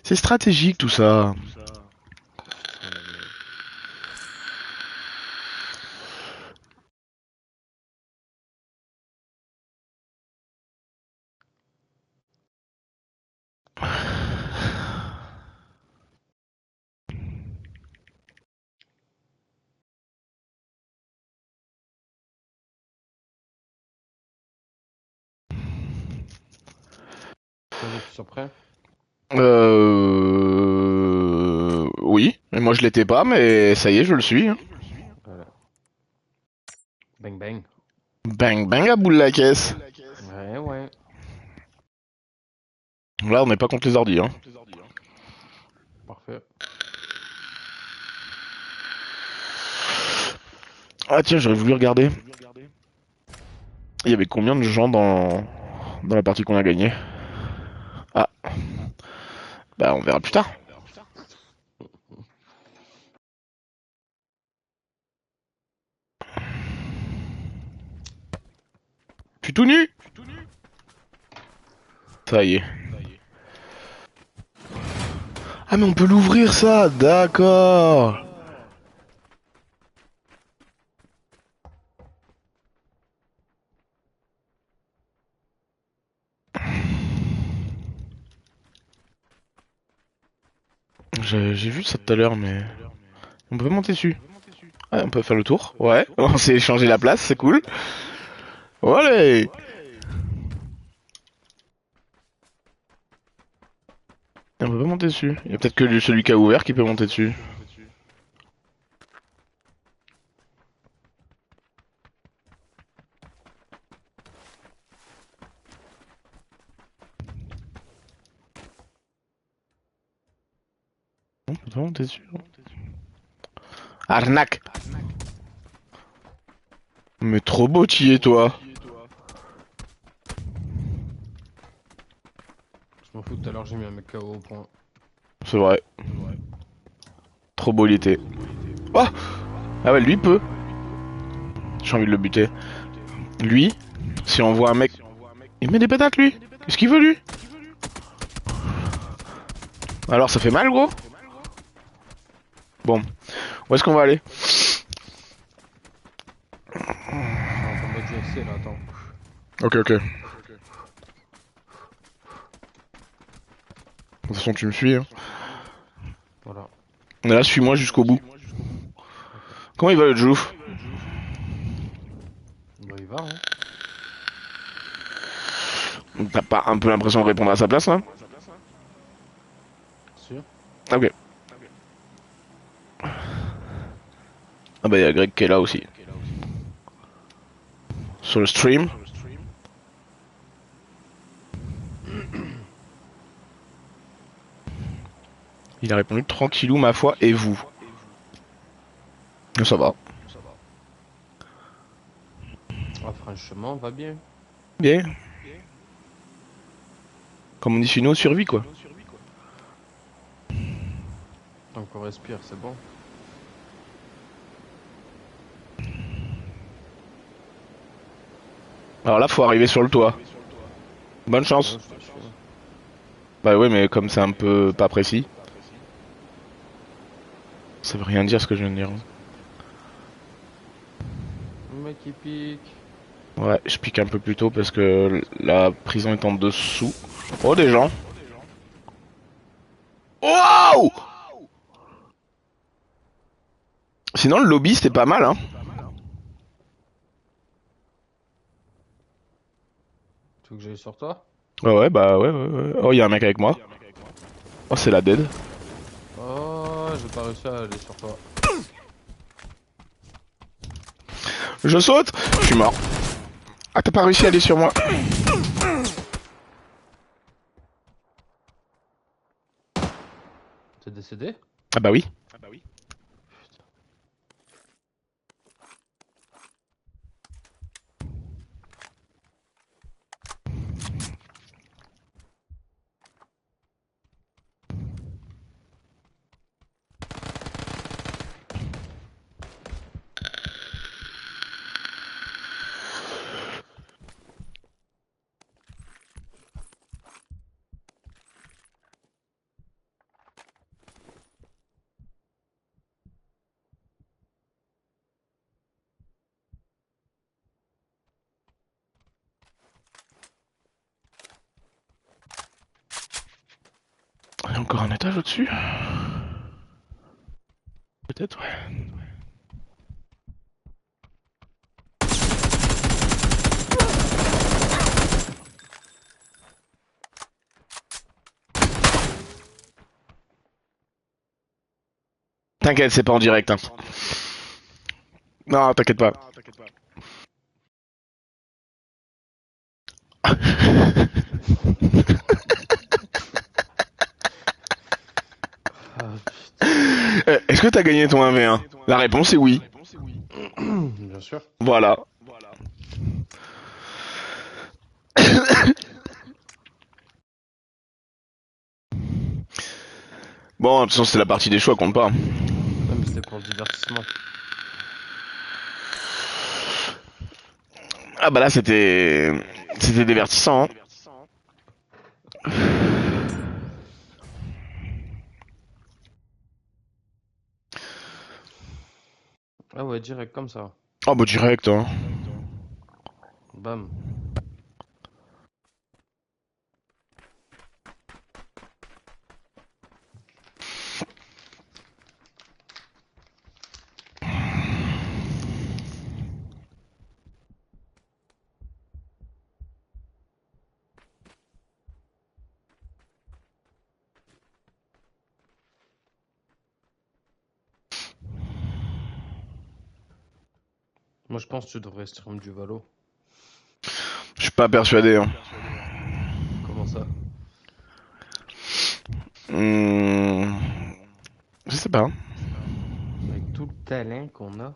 C'est stratégique tout ça. Toi, t'es toujours prêt? Oui, mais moi je l'étais pas, mais ça y est, je le suis. Hein. Voilà. Bang bang. Bang bang à boule la caisse. Ouais, ouais. Là, on n'est pas contre les ordi. Hein. Parfait. Ah tiens, j'aurais voulu regarder. Il y avait combien de gens dans la partie qu'on a gagnée? Ah, bah on verra plus tard. Je suis tout nu. Ça y est. Ah mais on peut l'ouvrir ça, d'accord. J'ai vu ça tout à l'heure, mais on peut pas monter dessus. Ah, on peut faire le tour. Ouais, on s'est échangé la place, c'est cool. Allez. On peut pas monter dessus. Il y a peut-être que celui qui a ouvert qui peut monter dessus. On peut pas monter dessus. Arnaque. Mais trop beau tu y es toi. Je m'en fous, tout à l'heure j'ai mis un mec KO au point. C'est vrai. Trop beau il était. Oh. Ah ouais, lui peut. J'ai envie de le buter. Lui, si on voit un mec... Il met des patates lui. Qu'est-ce qu'il veut lui? Alors ça fait mal gros? Bon, où est-ce qu'on va aller? Je rentre en mode GFC là, attends. Ok, ok. De toute façon tu me suis. Hein. Voilà. Et là, suis-moi jusqu'au bout. Ok. Comment il va le Jouf? Bah, il va, hein. T'as pas un peu l'impression de répondre à sa place là? Sûr? Ah, ok. Ah bah il y a Greg qui est là aussi. Sur le stream. Il a répondu tranquillou ma foi et vous. Ça va. Ah, franchement, va bien. Bien. Comme on dit chez nous, survie quoi. Tant qu'on respire, c'est bon. Alors là, faut arriver sur le toit. Bonne chance. Ouais, je te suis. Bah ouais, mais comme c'est un peu pas précis. Ça veut rien dire ce que je viens de dire. Le mec il pique. Ouais, je pique un peu plus tôt parce que la prison est en dessous. Oh, des gens. Waouh! Sinon, le lobby, c'était pas mal, hein. Tu veux que j'aille sur toi? Ouais, ouais, bah ouais, ouais, ouais. Oh, il y a un mec avec moi. Oh, c'est la dead. Oh, j'ai pas réussi à aller sur toi. Je saute! Je suis mort. Ah, t'as pas réussi à aller sur moi. T'es décédé? Ah bah oui. Putain. encore un étage au-dessus? Peut-être, ouais. T'inquiète, c'est pas en direct, hein. Non, t'inquiète pas. Ah putain. Est-ce que t'as gagné ton 1v1? La réponse est oui. Bien sûr. Voilà. Bon, de toute façon, c'est la partie des choix, compte pas. Non mais c'était pour le divertissement. Ah bah là, c'était divertissant, hein. Ah ouais, direct comme ça. Oh bah direct, hein. Bam. Moi je pense que tu devrais stream du Valo. Je suis pas persuadé, hein. Comment ça? Hmm, Je sais pas. Avec tout le talent qu'on a.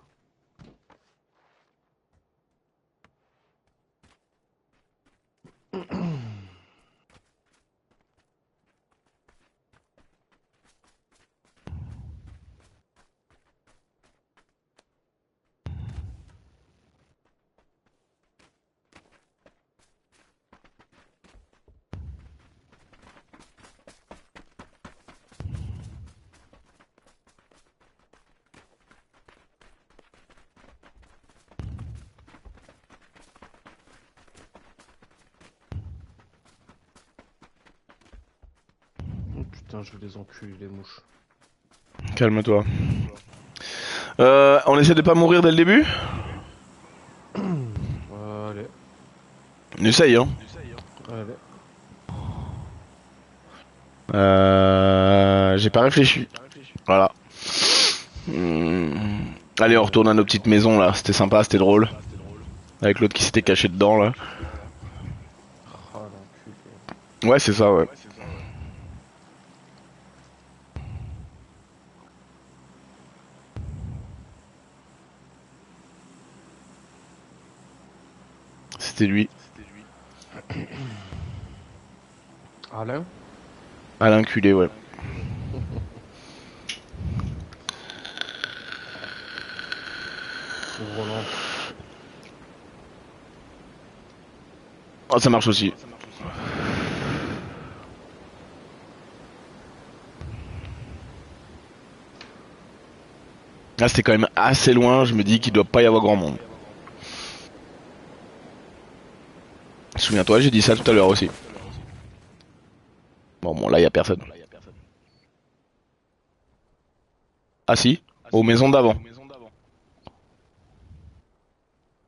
Oh, putain, je vais les enculer les mouches. Calme-toi. On essaie de pas mourir dès le début? Allez, On essaye, hein. allez. J'ai pas réfléchi. Voilà. Allez, on retourne à nos petites maisons là. C'était sympa, c'était drôle. Avec l'autre qui s'était caché dedans là. Oh l'enculé. Ouais, c'est ça, ouais. C'était lui. Alain? À l'inculé, ouais. Ou Roland? Oh, ça marche aussi. Là, c'était quand même assez loin. Je me dis qu'il doit pas y avoir grand monde. Souviens-toi, j'ai dit ça tout à l'heure aussi. Bon, là, y a personne. Ah si, aux maisons d'avant.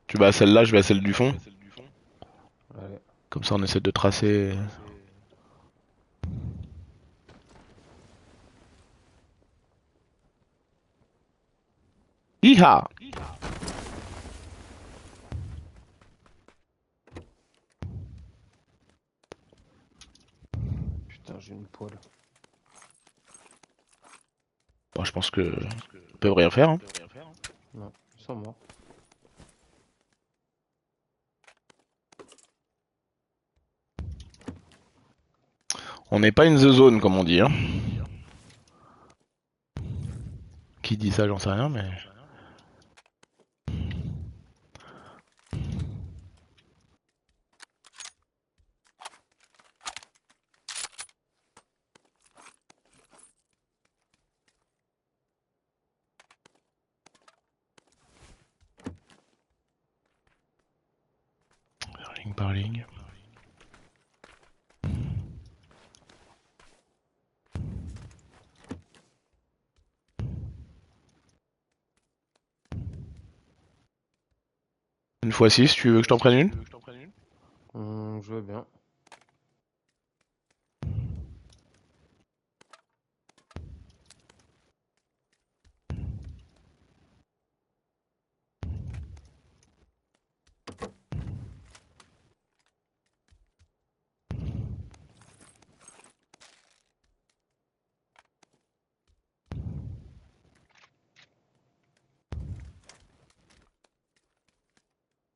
Tu vas à celle-là, je vais à celle du fond. Allez. Comme ça, on essaie de tracer. Iha! Putain, j'ai une poêle. Bon, je pense que ils peuvent rien faire, hein. Non, ils sont morts. On n'est pas une the zone, comme on dit, hein. Qui dit ça, j'en sais rien, mais. Ligne par ligne. Une fois 6, tu veux que je t'en prenne une? Je veux bien.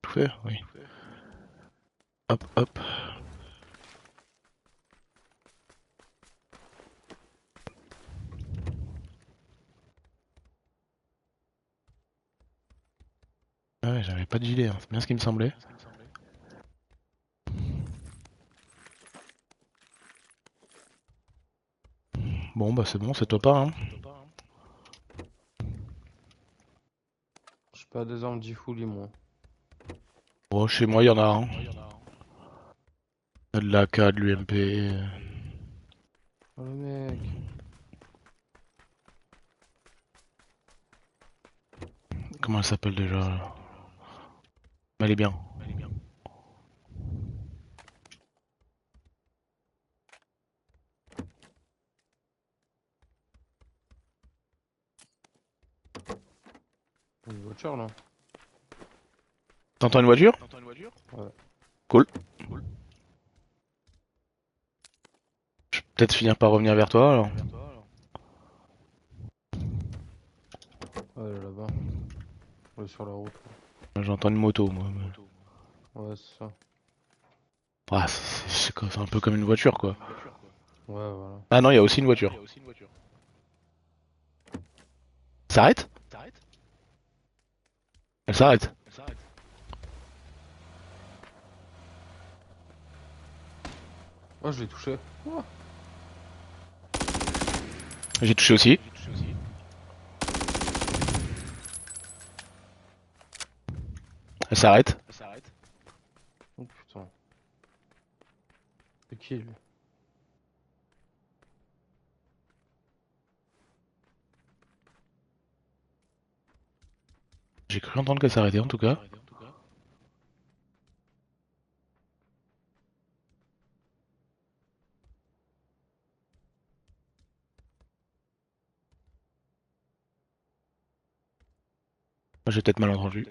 Tout faire, oui. Hop, hop. Ah ouais, j'avais pas de gilet, hein. C'est bien ce qui me semblait. Bon, bah c'est bon, c'est top pas, hein. Je suis pas des armes fully moi. Bon, chez moi, il y en a un. Il y a de l'AK, de l'UMP. Oh le mec. Comment elle s'appelle déjà là? Elle est bien. Une voiture là. T'entends une voiture? Ouais. Cool. Je vais peut-être finir par revenir vers toi alors. Ouais, elle est là-bas. Elle est sur la route J'entends une moto, moi. là. Ouais, c'est ça. Ah, c'est un peu comme une voiture, quoi. Ouais, voilà. Ah non, il y a aussi une voiture. S'arrête? Elle s'arrête. Oh, je l'ai touché. Oh. J'ai touché aussi. Elle s'arrête. Oh putain. C'est qui lui? J'ai cru entendre qu'elle s'arrêtait en tout cas. J'ai peut-être mal entendu.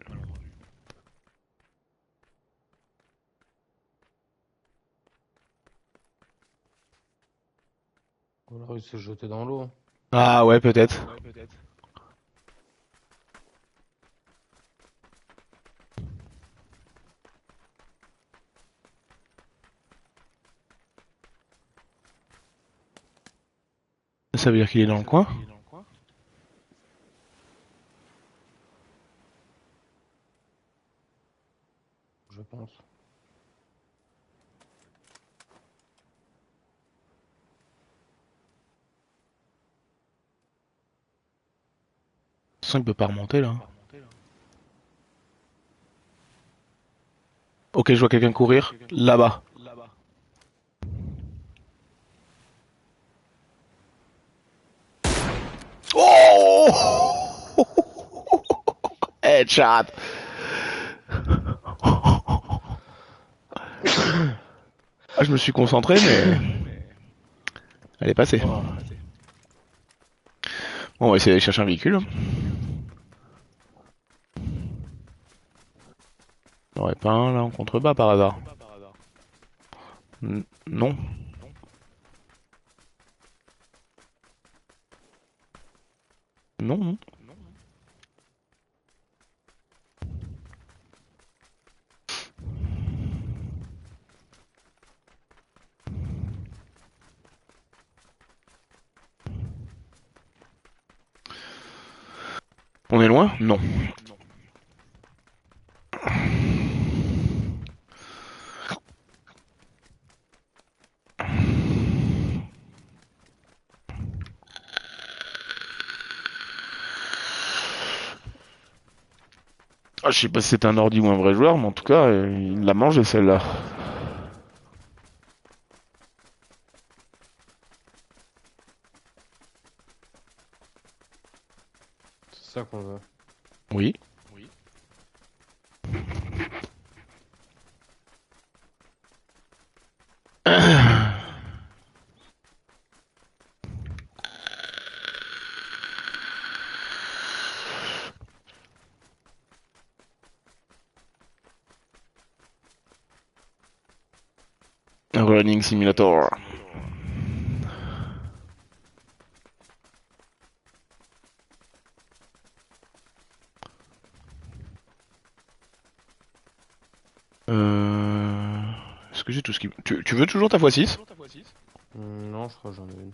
Ou alors il s'est jeté dans l'eau. Ah ouais, peut-être. Ça veut dire qu'il est dans le coin? Je pense. De toute façon, il peut pas remonter là. Ok, je vois quelqu'un courir. Là-bas. Oh! Headshot! Ah, je me suis concentré, mais elle est passée. Oh. Bon, on va essayer d'aller chercher un véhicule. Il n'y aurait pas un là en contrebas par hasard? Non. Non, non. On est loin? Non. Ah, je sais pas si c'est un ordi ou un vrai joueur, mais en tout cas, il l'a mangé celle-là. C'est ça qu'on veut. Oui. Simulator. Est-ce que j'ai tout ce qui... Tu veux toujours ta x6? Non, je crois que j'en ai une.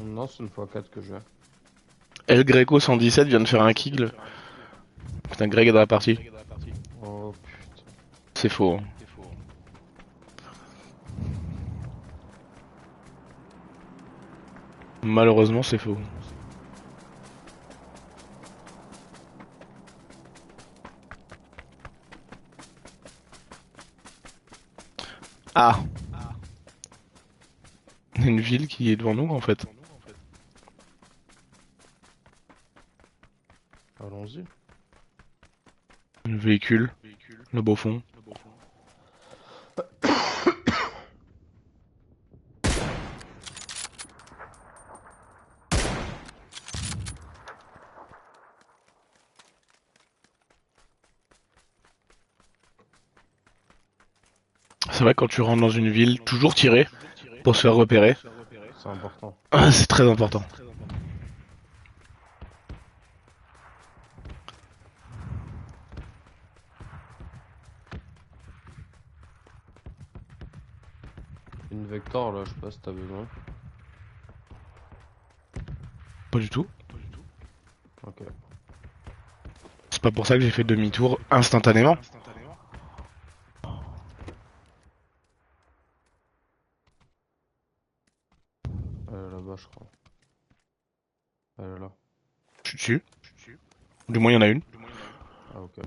Non, c'est une x4 que j'ai. El Greco 117 vient de faire un kill. Putain, Greg est dans la partie. Oh putain. C'est faux. Hein. Malheureusement, c'est faux. Ah! Une ville qui est devant nous en fait. Allons-y. Le véhicule, le beau fond. C'est vrai quand tu rentres dans une ville, toujours tirer pour se faire repérer. C'est important. Ah, c'est très important. Une Vector là, je sais pas si t'as besoin. Pas du tout. Ok. C'est pas pour ça que j'ai fait demi-tour instantanément. Elle est là-bas, je crois. Elle est là. Je suis dessus. Du moins il y en a une. Ah, ok.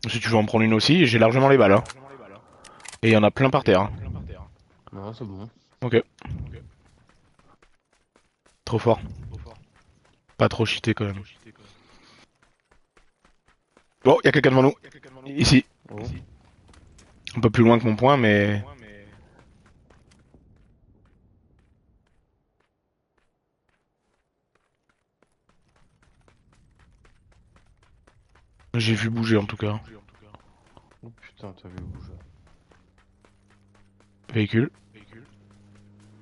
Si tu veux en prendre une aussi, j'ai largement les balles. Hein. Et il y en a plein par terre. Hein. Non, c'est bon. Ok. Trop fort. Pas trop cheaté quand même. Bon, il y a quelqu'un devant nous. Ici. Oh. Un peu plus loin que mon point, mais... J'ai vu bouger en tout cas. Oh putain, t'as vu bouger. Véhicule.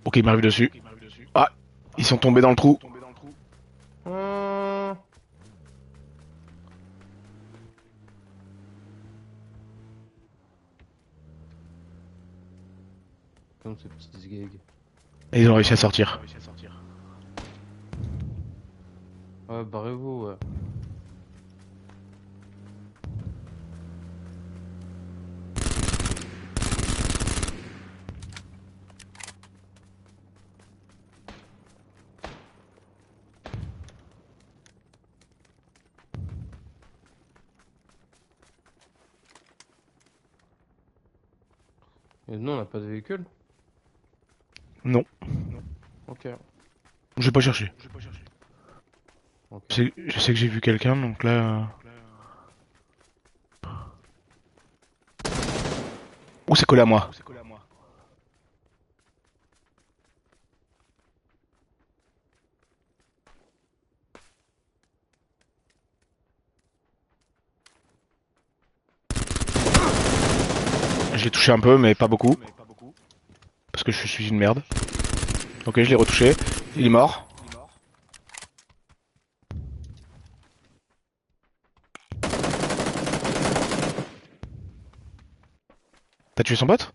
Ok, il m'arrive dessus. Ah, ils sont tombés dans le trou. Comme ces petites gigs. Et ils ont réussi à sortir. Ouais, barrez-vous, ouais. Et nous, on n'a pas de véhicule? Non, Ok. j'ai pas cherché. Ok. Je sais que j'ai vu quelqu'un, donc là... Ouh, c'est collé à moi. J'ai touché un peu, mais pas beaucoup. Parce que je suis une merde. Ok, je l'ai retouché. Il est mort. T'as tué son pote?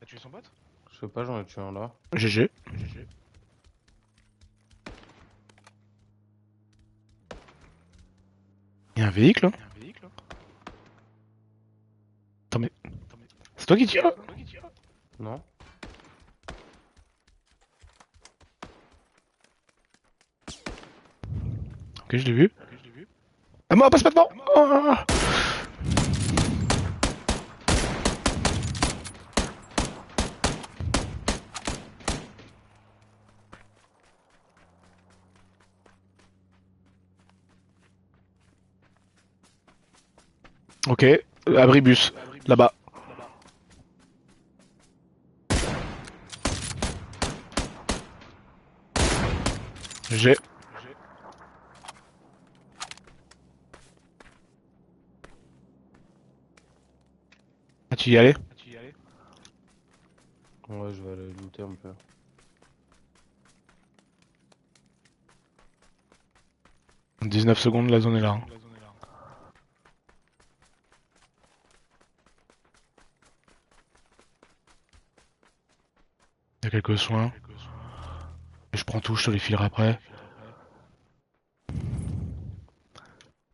Je sais pas, j'en ai tué un là. GG. Il y a un véhicule, hein. Attends, mais... C'est toi qui tires? Non? Ok, je l'ai vu. Ah, moi, passe pas devant! Ah. Ok, abribus, là-bas. J'ai. Ah, tu y allais? Ouais, je vais aller looter un peu. En 19 secondes, la zone est là, hein. Il y a quelques soins. Et je prends tout, je te les filerai après.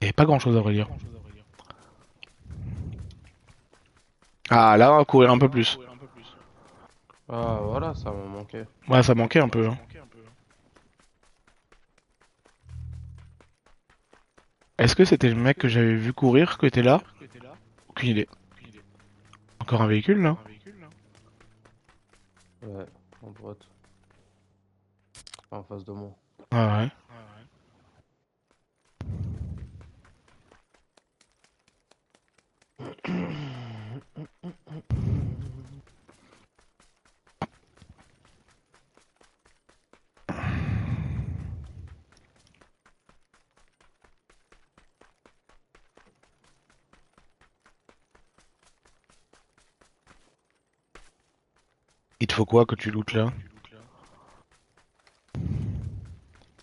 Et pas grand chose à vrai dire. Ah, là, on va courir un peu plus. Ah, voilà, ça m'a manqué. Ouais, ça manquait un peu, hein. Est-ce que c'était le mec que j'avais vu courir, que était là? Aucune idée. Encore un véhicule, là? Ouais, en droite. En face de moi. Ah ouais. Il te faut quoi que tu lootes là?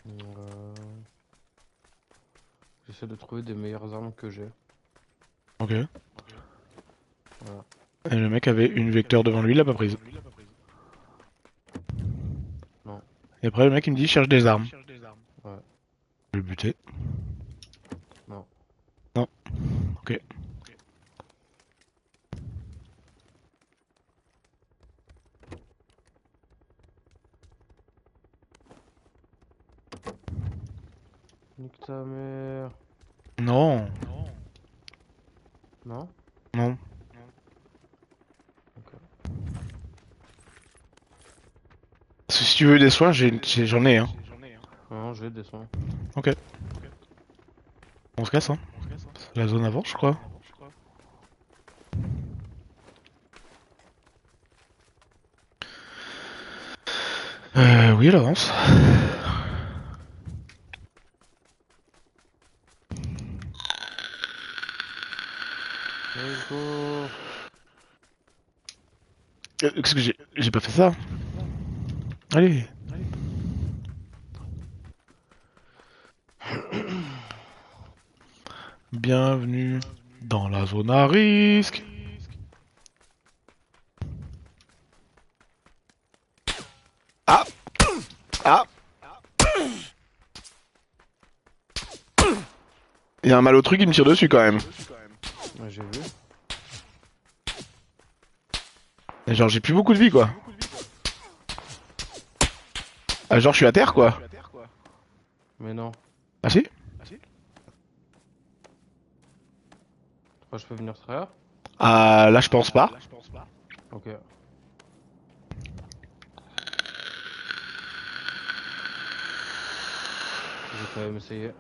Euh, J'essaie de trouver des meilleures armes que j'ai. Ok. Voilà. Et le mec avait une vecteur devant lui, il l'a pas prise. Non, Et après, le mec il me dit cherche des armes. ouais, Je vais le buter. non. Non. Ok. Nique ta mère. Non. Non? Non. Ok. Si tu veux des soins, j'en ai, hein. Non, j'ai des soins. Ok. On se casse, hein. C'est la zone avant, je crois. Oui, elle avance. Let's go. Qu'est-ce que j'ai pas fait ça? Allez. Bienvenue dans la zone à risque. Ah. Ah. Il y a un malotru qui me tire dessus quand même. Ouais, j'ai vu. Et genre j'ai plus beaucoup de vie quoi. Ah, genre je suis à terre quoi. Mais non. Ah si? Tu crois que je peux venir trahir? Ah là je pense pas. Ok. Je vais quand même essayer.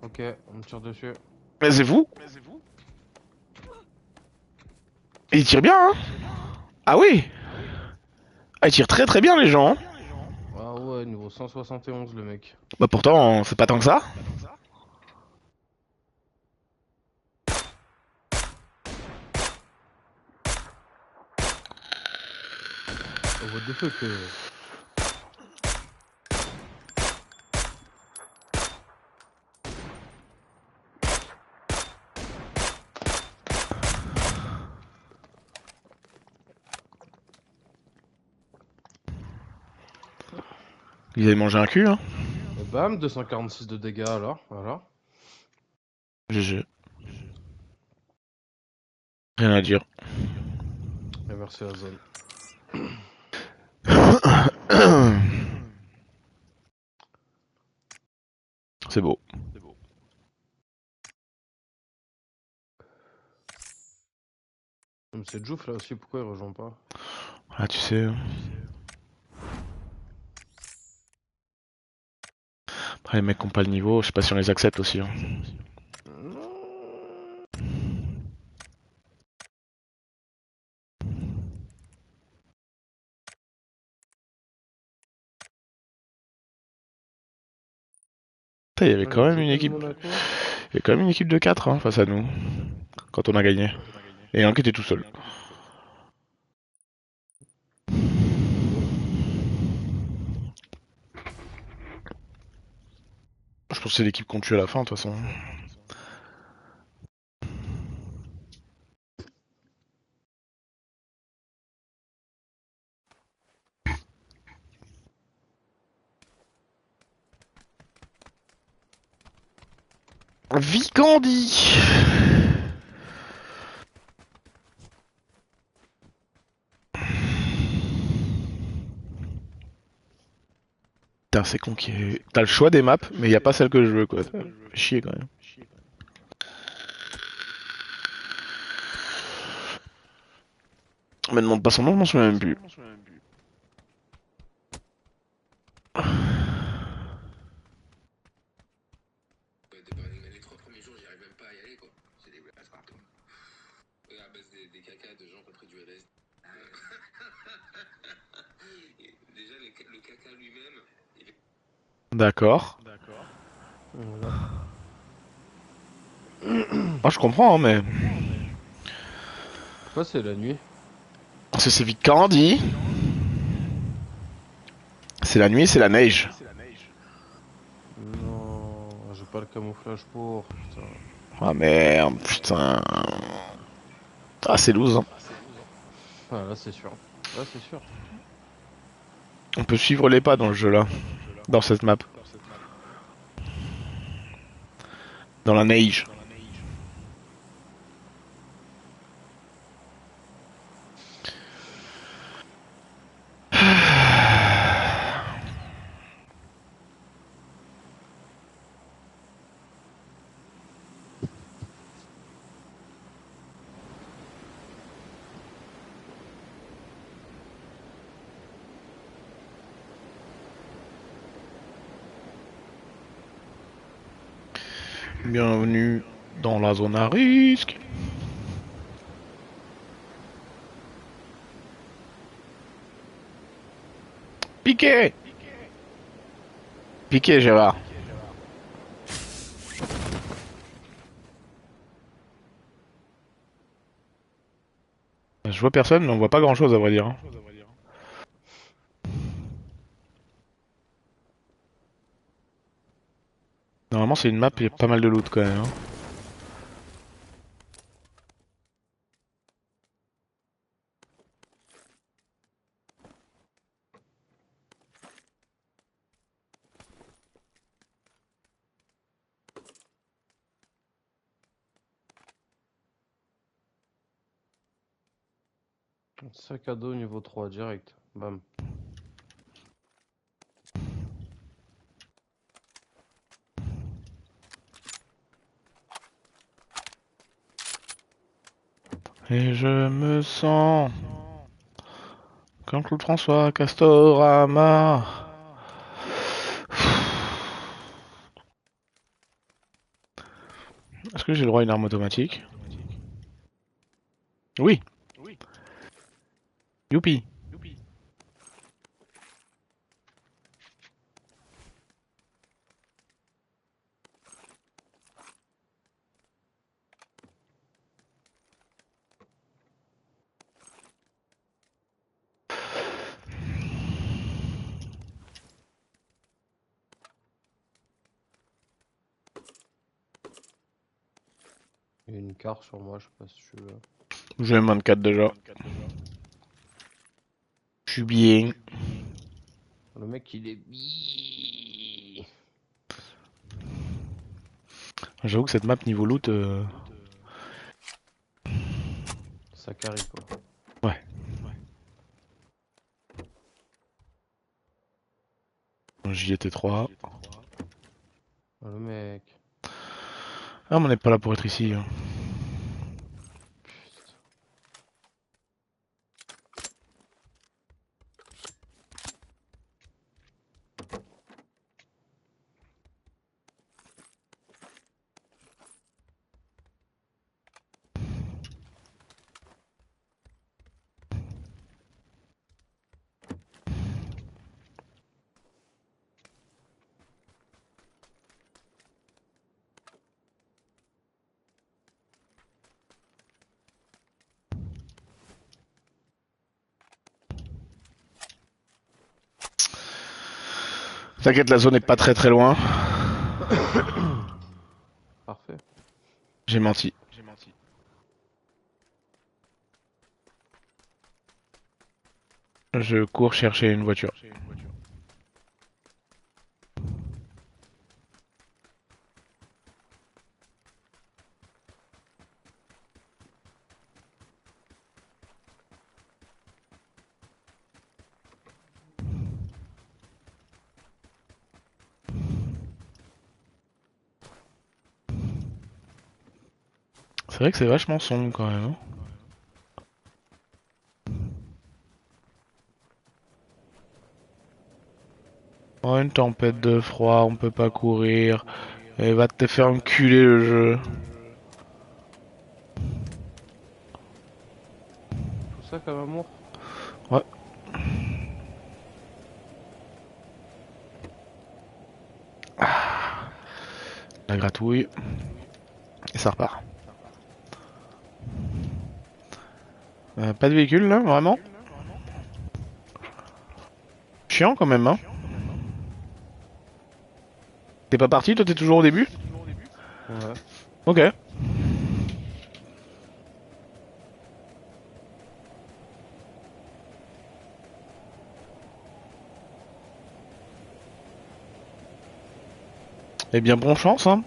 Ok, on me tire dessus. Mais c'est fou. Et il tire bien hein. Ah oui. Ah il tire très très bien les gens hein. Ah ouais, niveau 171 le mec. Bah pourtant c'est pas tant que ça. Oh, what the fuck Ils avaient mangé un cul hein. Et bam, 246 de dégâts alors, voilà. GG. Rien à dire. Et merci la zone. C'est beau. Mais c'est Jouf là aussi, pourquoi il rejoint pas? Ah tu sais. Après les mecs qui ont pas le niveau, je sais pas si on les accepte aussi hein. Putain, il y avait Ah, quand j'ai même une jeté le équipe. Monaco. Il y a quand même une équipe de 4 hein, face à nous. Quand on a gagné. Et un qui était tout seul. Je pense que c'est l'équipe qu'on tue à la fin, de toute façon. Vicandi. Putain, c'est con qu'il y ait... T'as le choix des maps, mais il n'y a pas celle que je veux, quoi. Ça fait chier, quand même. Me demande pas son nom, je m'en souviens même plus. Les 3 premiers jours, j'y arrive même pas à y aller, quoi. C'est des blagues partout. À base des cacas de gens qui ont pris du LSD. Déjà, le caca lui-même, il est... D'accord. Voilà. Ah, je comprends, hein, mais... Pourquoi c'est la nuit? Parce que c'est Vicandi. C'est la nuit, c'est la neige. Non, j'ai pas le camouflage pour, putain. Ah merde, putain. Ah, c'est loose, hein. Ah, là c'est sûr. Là c'est sûr. On peut suivre les pas dans le jeu, là. Dans cette map. Dans la neige. Bienvenue dans la zone à risque. Piqué. Piqué, Gérard. Je vois personne, mais on voit pas grand chose à vrai dire, hein. Normalement, c'est une map, il y a pas mal de loot quand même, hein. Sac à dos niveau 3 direct. Bam. Et je me sens comme Claude François Castorama. Est-ce que j'ai le droit à une arme automatique? Oui. Youpi. Il y a une carte sur moi, je sais pas si tu veux. J'ai M24 déjà. Je suis bien. Le mec il est J'avoue que cette map niveau loot, ça carry quoi. ouais. J'y étais 3. Ah, le mec. Ah, mais on n'est pas là pour être ici, hein. Putain. T'inquiète, la zone est pas très loin. Parfait. J'ai menti. Je cours chercher une voiture. C'est vrai que c'est vachement sombre quand même. Hein. Oh, une tempête de froid, on peut pas courir. Et va te faire enculer le jeu. Tout ça comme amour. Ouais. La gratouille. Et ça repart. Pas de véhicule là, vraiment. Chiant quand même, hein. T'es pas parti, toi t'es toujours au début? Ouais. Ok. Eh bien, bonne chance, hein.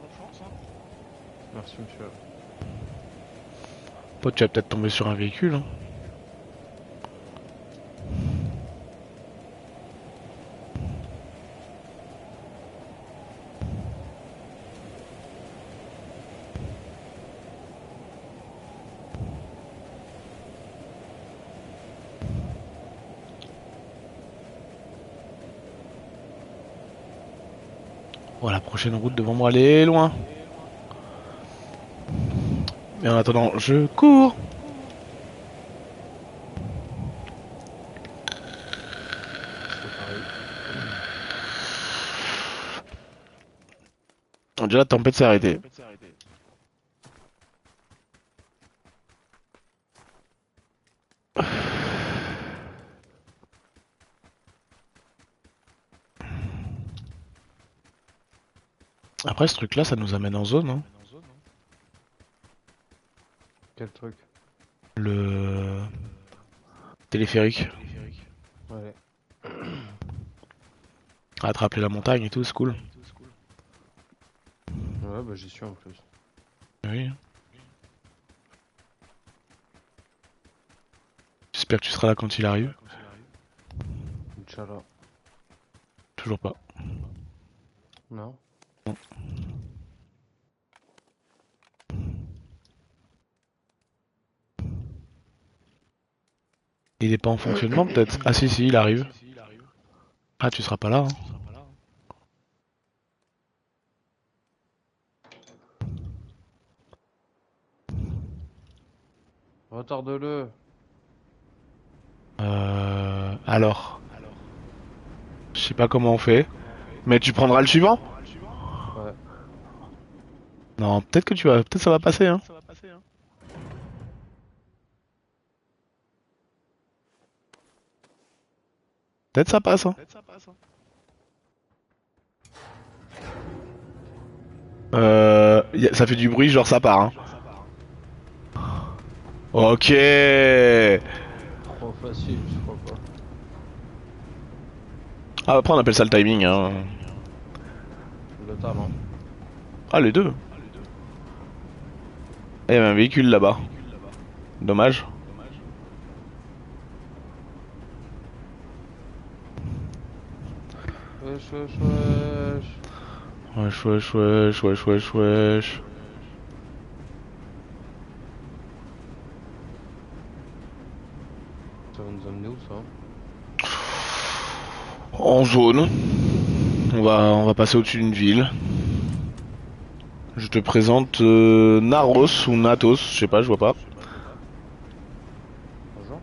Merci monsieur. Toi, tu vas peut-être tomber sur un véhicule. Hein. Oh, la prochaine route devant moi, elle est loin. Mais en attendant, je cours. C'est pareil. Déjà, la tempête s'est arrêtée. Après, ce truc-là, ça nous amène en zone. Hein. Quel truc? Le téléphérique. Ouais. Attraper la montagne et tout, c'est cool. Ouais, bah j'y suis en plus. Oui. J'espère que tu seras là quand il arrive. Inch'Allah. Toujours pas. Non? Il est pas en fonctionnement peut-être. Ah si si, il arrive. Ah, tu seras pas là. Hein. Retarde-le. Alors, je sais pas comment on fait, mais tu prendras le suivant? Ouais. Non, peut-être que tu vas, peut-être ça va passer. Hein. Peut-être ça passe. Hein. Ça fait du bruit, genre ça part. Hein. Ok. Trop facile, je crois pas. Ah, après on appelle ça le timing. Hein. Le talent. Ah, les deux. Il y avait un véhicule là-bas. Dommage. Wesh, wesh, wesh. Wesh, wesh, wesh, wesh, wesh, wesh. Ça va nous amener où ça? En zone. On va passer au-dessus d'une ville. Je te présente Naros ou Natos, je sais pas, je vois pas. Bonjour.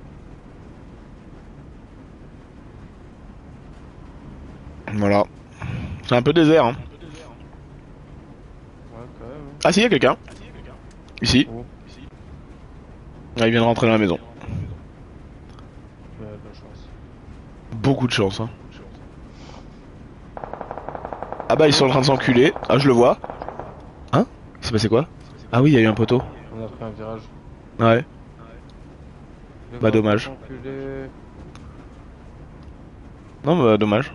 Voilà. C'est un peu désert. Hein. Ouais, quand même. Hein. Ah si, y a quelqu'un. Ici. Oh, Ah, il vient de rentrer dans la maison. il a de la chance. Beaucoup de chance. Hein. Ah bah ils sont en train de s'enculer. Ah je le vois. Hein? Il s'est passé quoi? Ah oui, il y a eu un poteau. On a pris un virage. Ouais, Les bah gars, tous dommage. enculés. Non bah dommage.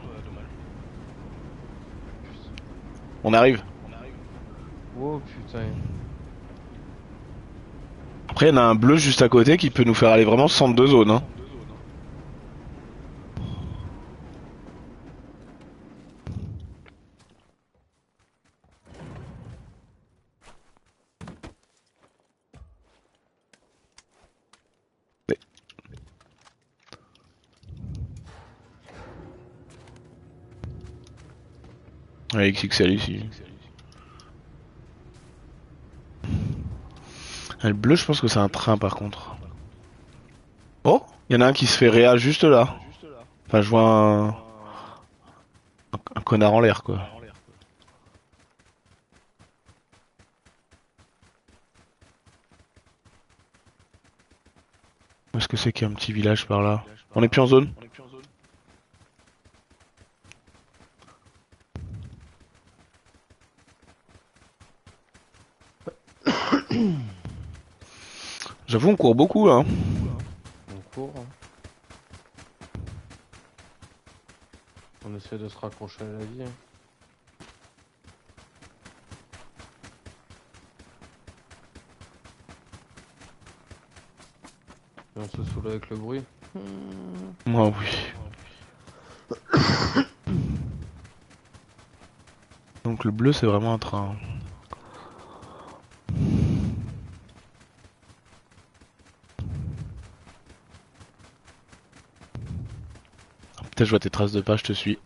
On arrive. Oh putain. Après il y en a un bleu juste à côté qui peut nous faire aller vraiment centre de zone. Hein. Ouais, XXL ici. Ah, le bleu je pense que c'est un train par contre. Oh, il y en a un qui se fait réa juste là. Enfin je vois un connard en l'air quoi. Où est-ce que c'est qu'il y a un petit village par là? On est plus en zone? J'avoue on court beaucoup là. Hein. On court. Hein. On essaie de se raccrocher à la vie. Hein. Et on se saoule avec le bruit. Moi oui. Donc le bleu c'est vraiment un train. Peut-être je vois tes traces de pas, je te suis.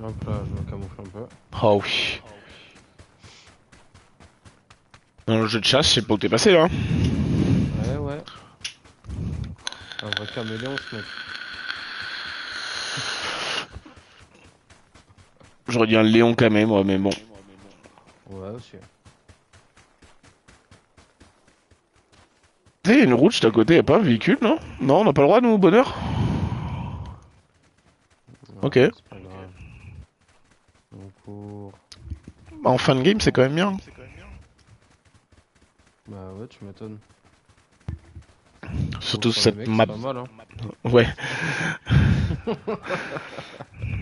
Hop là, je me camoufle un peu. Oh oui. Dans le jeu de chasse, je sais pas où t'es passé là. Ouais, ouais. Un vrai caméléon ce mec. J'aurais dit un Léon Camé moi, mais bon. Ouais, aussi. Tu sais, y a une route juste à côté, y'a pas un véhicule, non? Non, on n'a pas le droit, nous, bonheur? Ouais, Ok. c'est pas grave. On court. Bah, en fin de game, c'est quand même bien. Bah ouais, tu m'étonnes. Surtout Sur les cette mecs, map. c'est pas mal, hein. Ouais.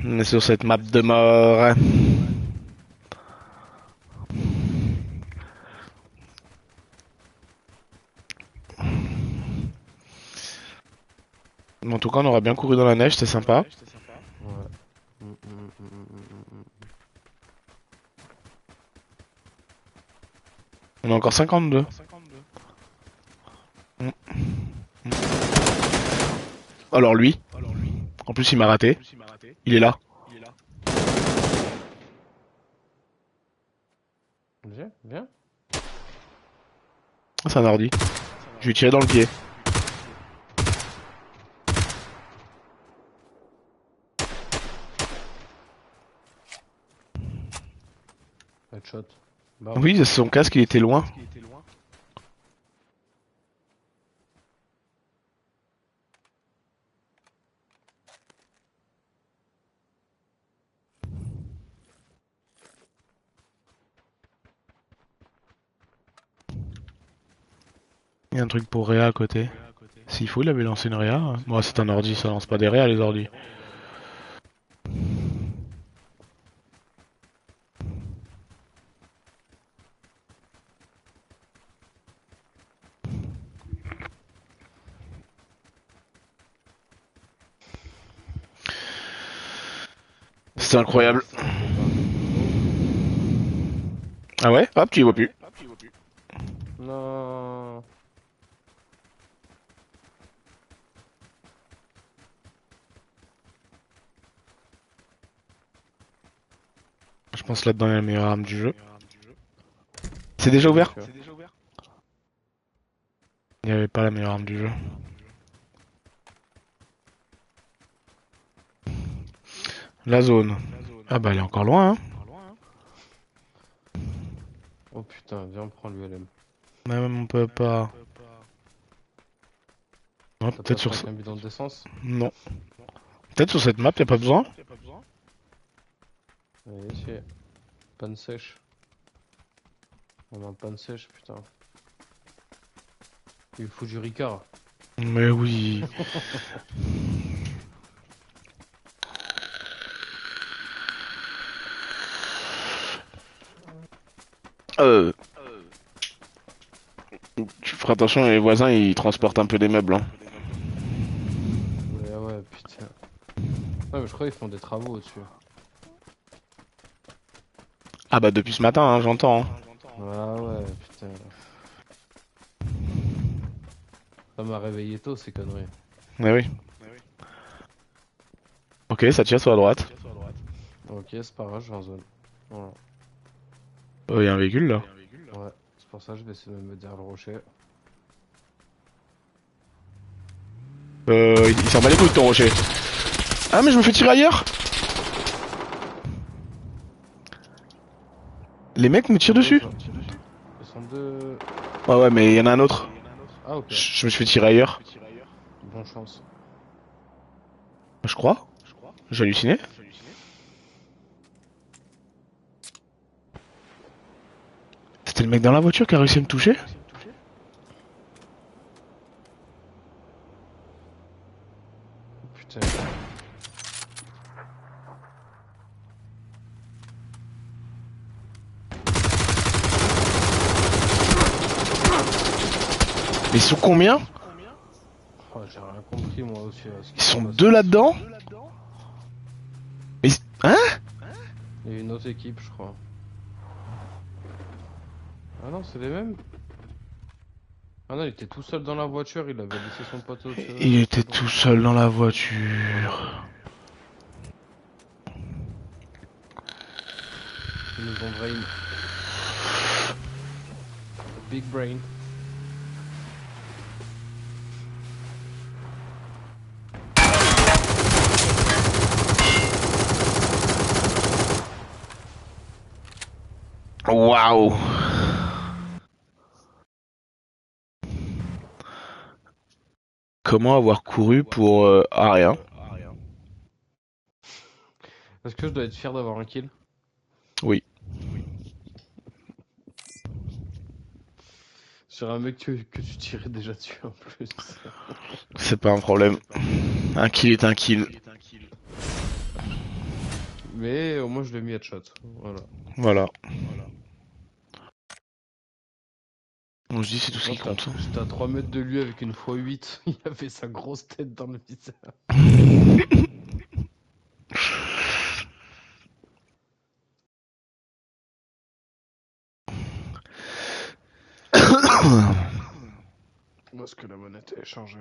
On est sur cette map de mort. En tout cas, on aura bien couru dans la neige, c'était sympa. Ouais. Mm, mm, mm, mm. On a encore 52. Alors lui, en plus il m'a raté. Il est là. Viens, viens. Ah, c'est un ordi. Je lui ai tiré dans le pied. Headshot. Bam. Oui, son casque il était loin. Il y a un truc pour Réa à côté. S'il faut, il avait lancé une Réa. Hein. Moi, c'est un ordi, ça lance pas des Réa les ordis. C'était incroyable. Ah ouais? Hop, tu y vois plus. Non. Je pense là-dedans il y a la meilleure arme du jeu. C'est déjà ouvert? Il n'y avait pas la meilleure arme du jeu. La zone. Ah bah elle est encore loin hein. Oh putain, viens, on prend l'ULM. Même on peut pas. Ouais, Ça peut-être passe sur avec ça. un bidon d'essence. Non. Peut-être sur cette map, y'a pas besoin. Allez, c'est panne sèche. On a un panne sèche, putain. Il faut du Ricard. Mais oui. Euh, tu feras attention, les voisins ils transportent un peu des meubles. Hein. Ouais, ouais, putain. Ouais, mais je crois qu'ils font des travaux au-dessus. Ah bah depuis ce matin, hein, j'entends. Hein. Ah ouais, putain. Ça m'a réveillé tôt, ces conneries. Mais oui. Ok, ça tire sur la droite. Ok, c'est pas grave, je vais en zone. Voilà. Il y a un véhicule là. Ouais, c'est pour ça que je vais essayer de me dire le rocher. Il s'en bat les couilles de ton rocher. Ah mais je me fais tirer ailleurs. Les mecs me tirent dessus. Ils sont deux. Ouais ouais mais il y en a un autre. Ah, ok. Je me suis fait tirer ailleurs. Bonne chance. Je crois. J'ai halluciné. C'était le mec dans la voiture qui a réussi à me toucher. Putain. Mais ils sont combien? Oh, j'ai rien compris, moi aussi. Ils sont deux là-dedans. Mais hein? Il y a une autre équipe, je crois. Ah non, c'est les mêmes. Ah non, il était tout seul dans la voiture, il avait laissé son poteau Il au-dessus. était tout seul dans la voiture. Ils nous ont brain. Big brain. Waouh. Comment avoir couru pour rien? Est-ce que je dois être fier d'avoir un kill? Oui, Sur un mec que tu tirais déjà dessus en plus. c'est pas un problème. Un kill est un kill. Mais au moins je l'ai mis headshot. Voilà. Voilà. On se dit c'est tout ce Moi qui compte. j'étais à 3 mètres de lui avec une x8. Il avait sa grosse tête dans le viseur. Est-ce que la monnaie est changée?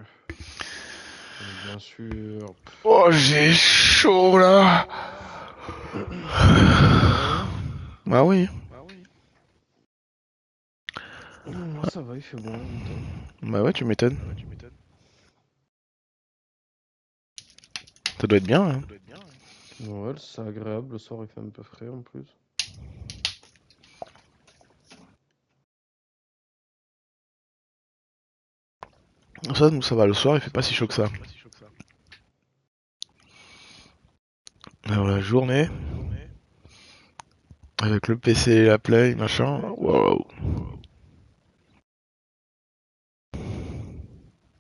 Bien sûr. Oh j'ai chaud là. Bah oui. Moi ça va, il fait bon en même temps. Bah ouais tu m'étonnes. Ça doit être bien. Hein. Ouais, c'est agréable, le soir il fait un peu frais en plus. Ça nous ça va le soir il fait pas si chaud que ça. Alors la journée. Avec le PC et la play machin. Wow.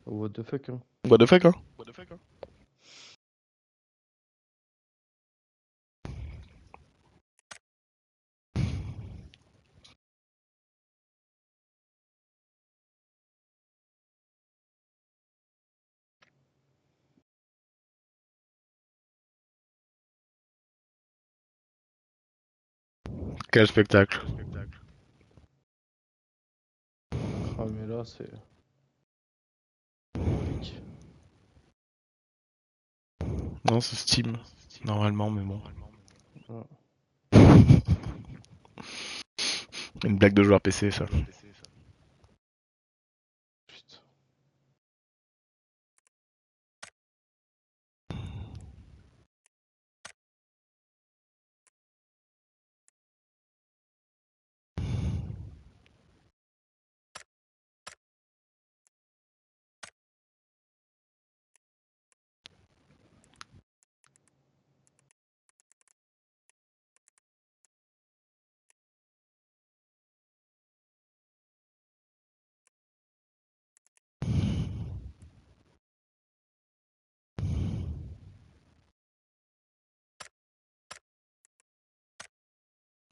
What the fuck, hein. What the fuck hein. Quel spectacle. Ah mais là c'est épique. Non c'est Steam. Normalement mais bon. Ah, Une blague de joueur PC ça. putain.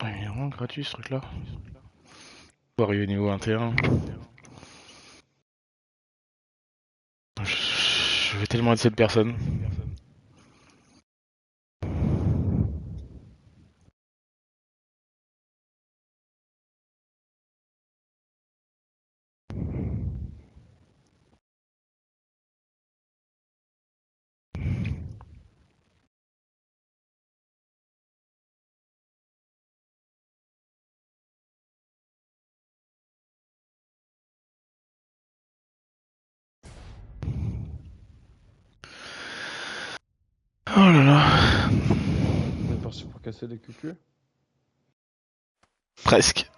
Il est vraiment gratuit ce truc là. Faut arriver au niveau 21. Je vais tellement être cette personne. Oh là là. On est parti pour casser les cucus. Presque.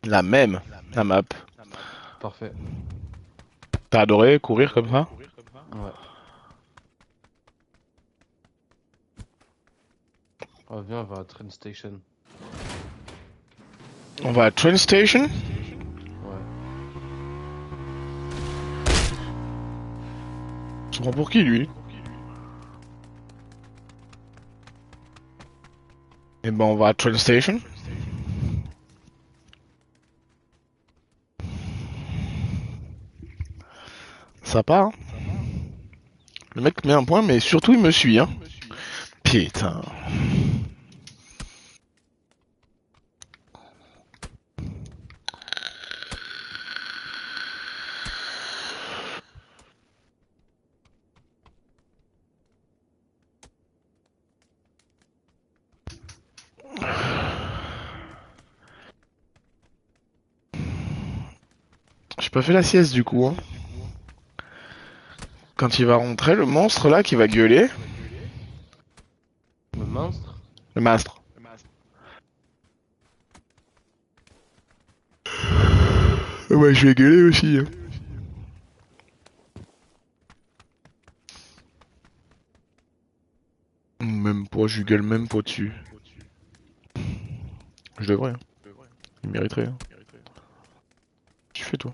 La même, la map. Parfait. T'as adoré courir comme ça? Ouais. Ah, viens, on va à Train Station. On va à Train Station? Ouais. Tu prends pour qui lui? Eh ben on va à Train Station. Sympa hein. Le mec met un point mais surtout il me suit hein. Putain. J'ai pas fait la sieste du coup hein. Quand il va rentrer, le monstre là qui va gueuler. Le monstre? Le mastre. Ouais, je vais gueuler aussi. Hein. Même pas, je lui gueule même pas dessus. Je devrais. Hein. Il mériterait. Hein. Tu fais toi.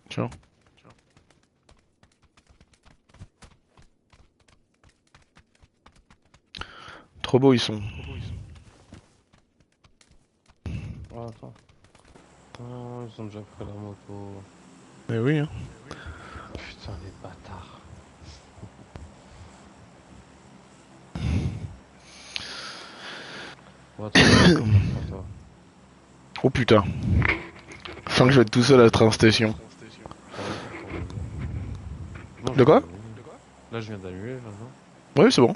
Tiens. Trop beaux ils sont. Ah, attends. Oh, ils ont déjà pris la moto. Mais oui hein. Putain, les bâtards. On va trouver toi. Oh putain. Je sens que je vais être tout seul à la train station. Non, De quoi? là, je viens d'annuler, là, non? Oui, c'est bon.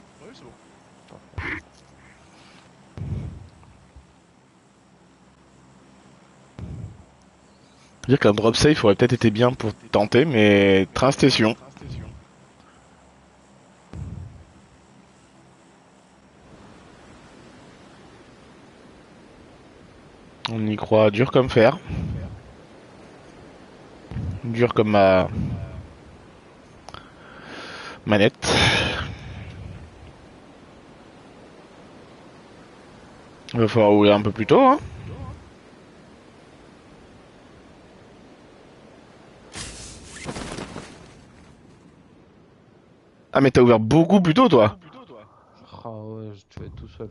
Dire qu'un drop safe aurait peut-être été bien pour tenter, mais train station. On y croit dur comme fer. Dur comme ma manette. Il va falloir ouvrir un peu plus tôt, hein. Ah mais t'as ouvert beaucoup plus tôt toi. Ah ouais, tu vas être tout seul.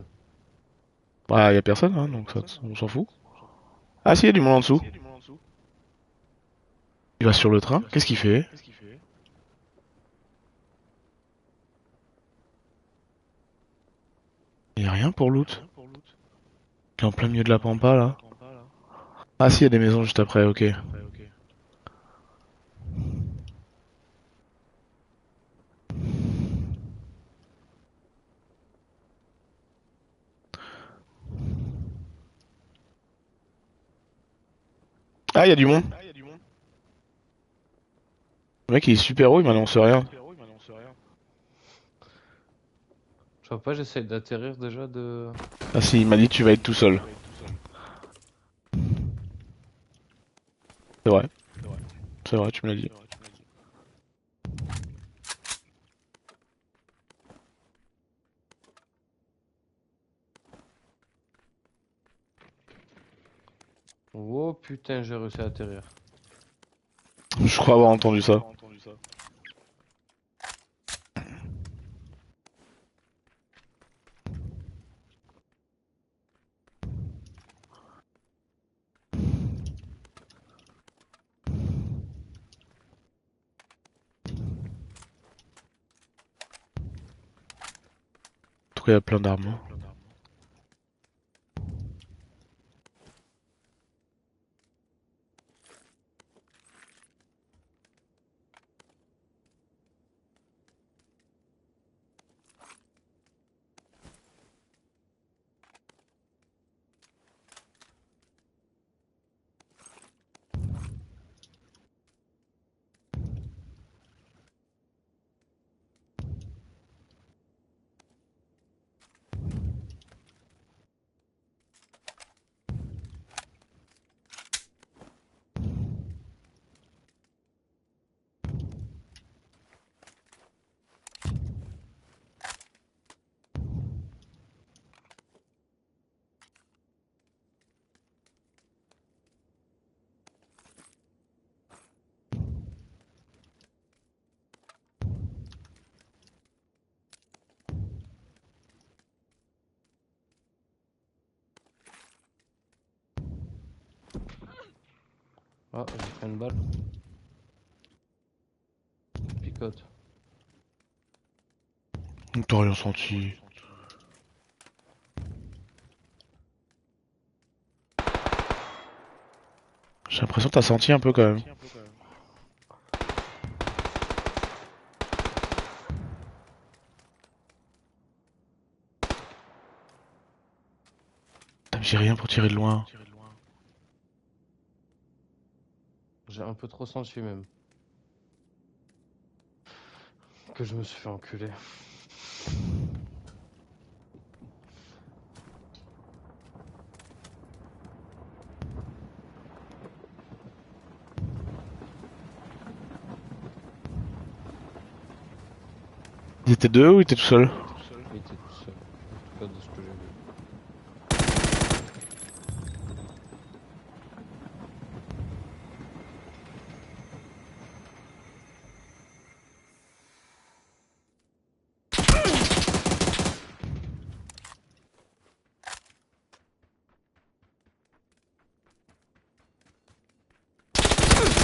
Bah y a personne hein, donc ça, on s'en fout. Ah si y a du monde en dessous. Il va sur le train, qu'est-ce qu'il fait? Y a rien pour loot. Il est en plein milieu de la pampa là. Ah si y a des maisons juste après, ok. Ah y a du monde. Le mec il est super haut, il m'annonce rien. Tu vois pas, j'essaye d'atterrir déjà de... Ah si, il m'a dit tu vas être tout seul. C'est vrai. C'est vrai, tu me l'as dit. Oh putain, j'ai réussi à atterrir. Je crois avoir entendu ça. Pourquoi il y a plein d'armes? Ah, j'ai pris une balle. Picote. T'as rien senti. J'ai l'impression que t'as senti un peu quand même. J'ai rien pour tirer de loin. J'ai un peu trop senti même. Que je me suis fait enculer. Ils étaient deux ou ils étaient tout seuls? Il était tout seul. En tout cas, de ce que j'ai vu.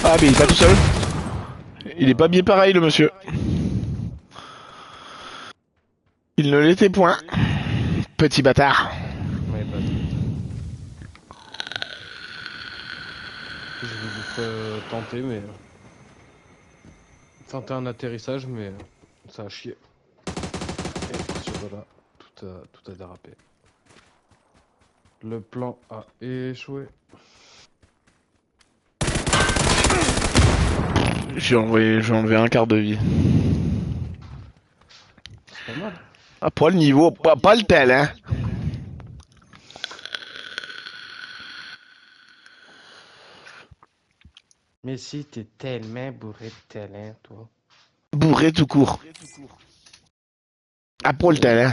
Ah mais il est pas tout seul. Il est pas bien pareil le monsieur. Il ne l'était point. Petit bâtard. Ouais, pas de... Je voulais tenter, mais... Tenter un atterrissage, mais... Ça a chié. Et voilà, tout a dérapé. Le plan a échoué. J'ai enlevé un quart de vie. C'est pas mal. Ah, pas le niveau, pas le talent. Mais si, t'es tellement bourré de talent, toi. Bourré tout court. Ah, pas le talent.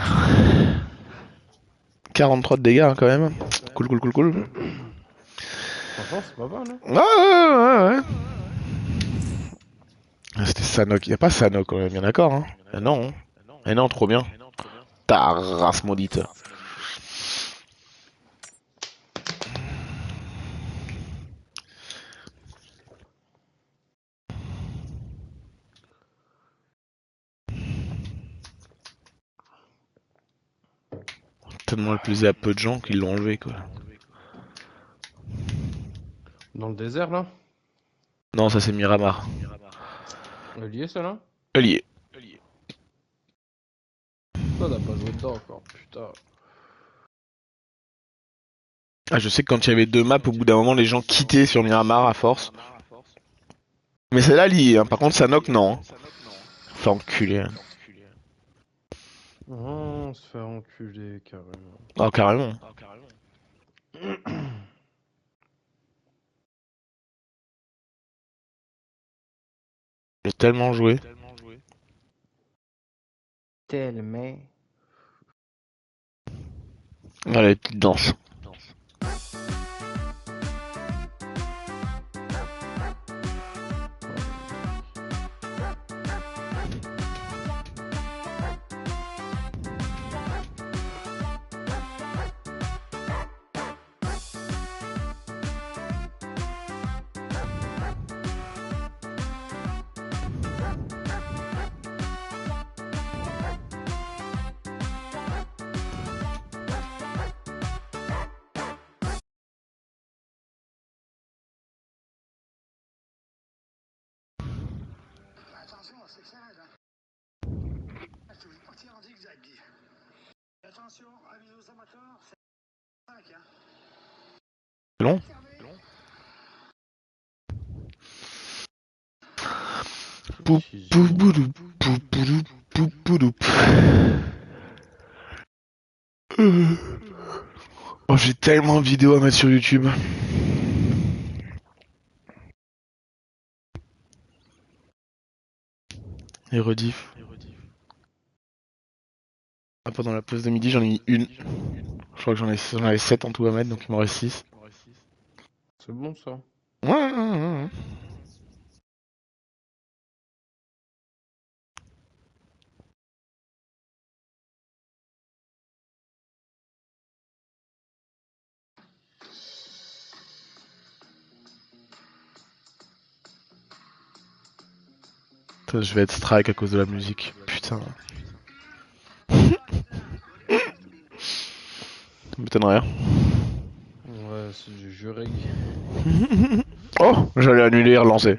43 de dégâts hein, quand même. Cool, cool, cool, cool. Franchement, c'est pas mal, hein. Ouais. Ah, c'était Sanok. Y'a pas Sanok quand même, bien d'accord, hein. Ah non. Ah non, trop bien. Ta race maudite. Tellement le plaisir à peu de gens qui l'ont enlevé, quoi. Dans le désert, là. Non, ça c'est Miramar. Le lié, ça, là. Lié. Toi, t'as pas joué dedans encore, putain. Ah, je sais que quand il y avait deux maps, au bout d'un moment, les gens quittaient sur Miramar à force. Mais c'est là lié, hein. Par contre, Sanok, non. Fait enculer. Hein. Oh, on se fait enculer, carrément. Ah, carrément. J'ai tellement joué. Tellement. Voilà les petites danses. c'est que ça aide. Tu veux partir en zigzag, Guy. Attention, avis aux amateurs, c'est 5, hein. C'est long. Pou, pou, boudou, pou, boudou, pou, boudou. Oh, j'ai tellement de vidéos à mettre sur YouTube. Et rediff. Ah, pendant la pause de midi, j'en ai mis une. Je crois que j'en avais 7 en tout à mettre, donc il m'en reste 6. C'est bon ça. Ouais. Putain, je vais être strike à cause de la musique. Putain. Ça m'étonnerait. Ouais, c'est du jeu reg. Oh, j'allais annuler et relancer.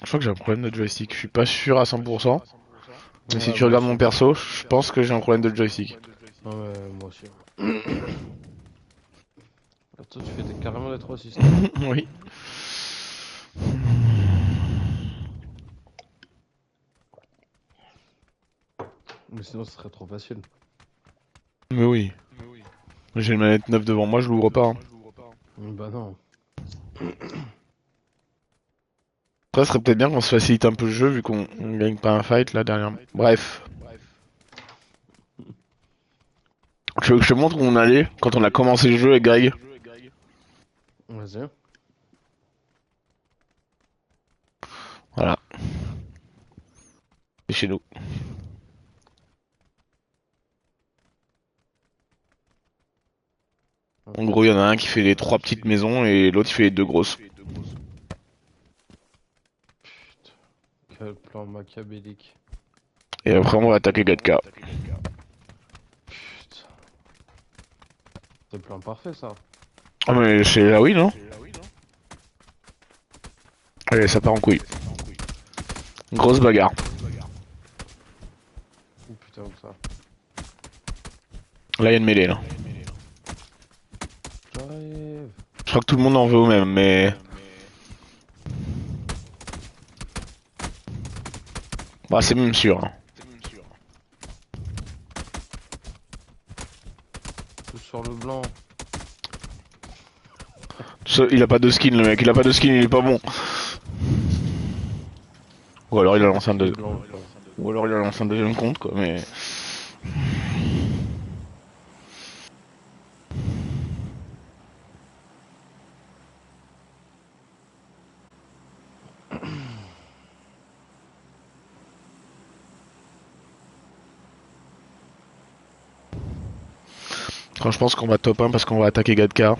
Je crois que j'ai un problème de joystick. Je suis pas sûr à 100%. Mais si tu regardes mon perso, je pense que j'ai un problème de joystick. Ouais, moi aussi. Toi, tu fais carrément des 3 6. Oui. Mais sinon, ce serait trop facile. Mais oui. J'ai une manette 9 devant moi, je l'ouvre pas. Hein. Bah non. Après, ce serait peut-être bien qu'on se facilite un peu le jeu vu qu'on gagne pas un fight là dernièrement. Bref. Tu veux que je te montre où on allait quand on a commencé le jeu avec Greg? Vas-y. Voilà. C'est chez nous. En gros, il y en a un qui fait les 3 petites maisons et l'autre il fait les 2 grosses. Quel plan machiavélique. Et après, on va attaquer 4K. Putain. C'est le plan parfait ça. Ah, mais c'est là, oui, non? Allez, ça part en couille. Grosse bagarre. Oh putain, comme ça. Là, il y a une mêlée là. J'arrive. Je crois que tout le monde en veut au même, mais. Bah, c'est même sûr. Hein. Tout sur le blanc. Il a pas de skin, le mec. Il a pas de skin, il est pas bon. Ou alors il a lancé un deuxième. Ou alors il a lancé un deuxième compte, quoi, mais. Quand je pense qu'on va top 1 parce qu'on va attaquer Gadka.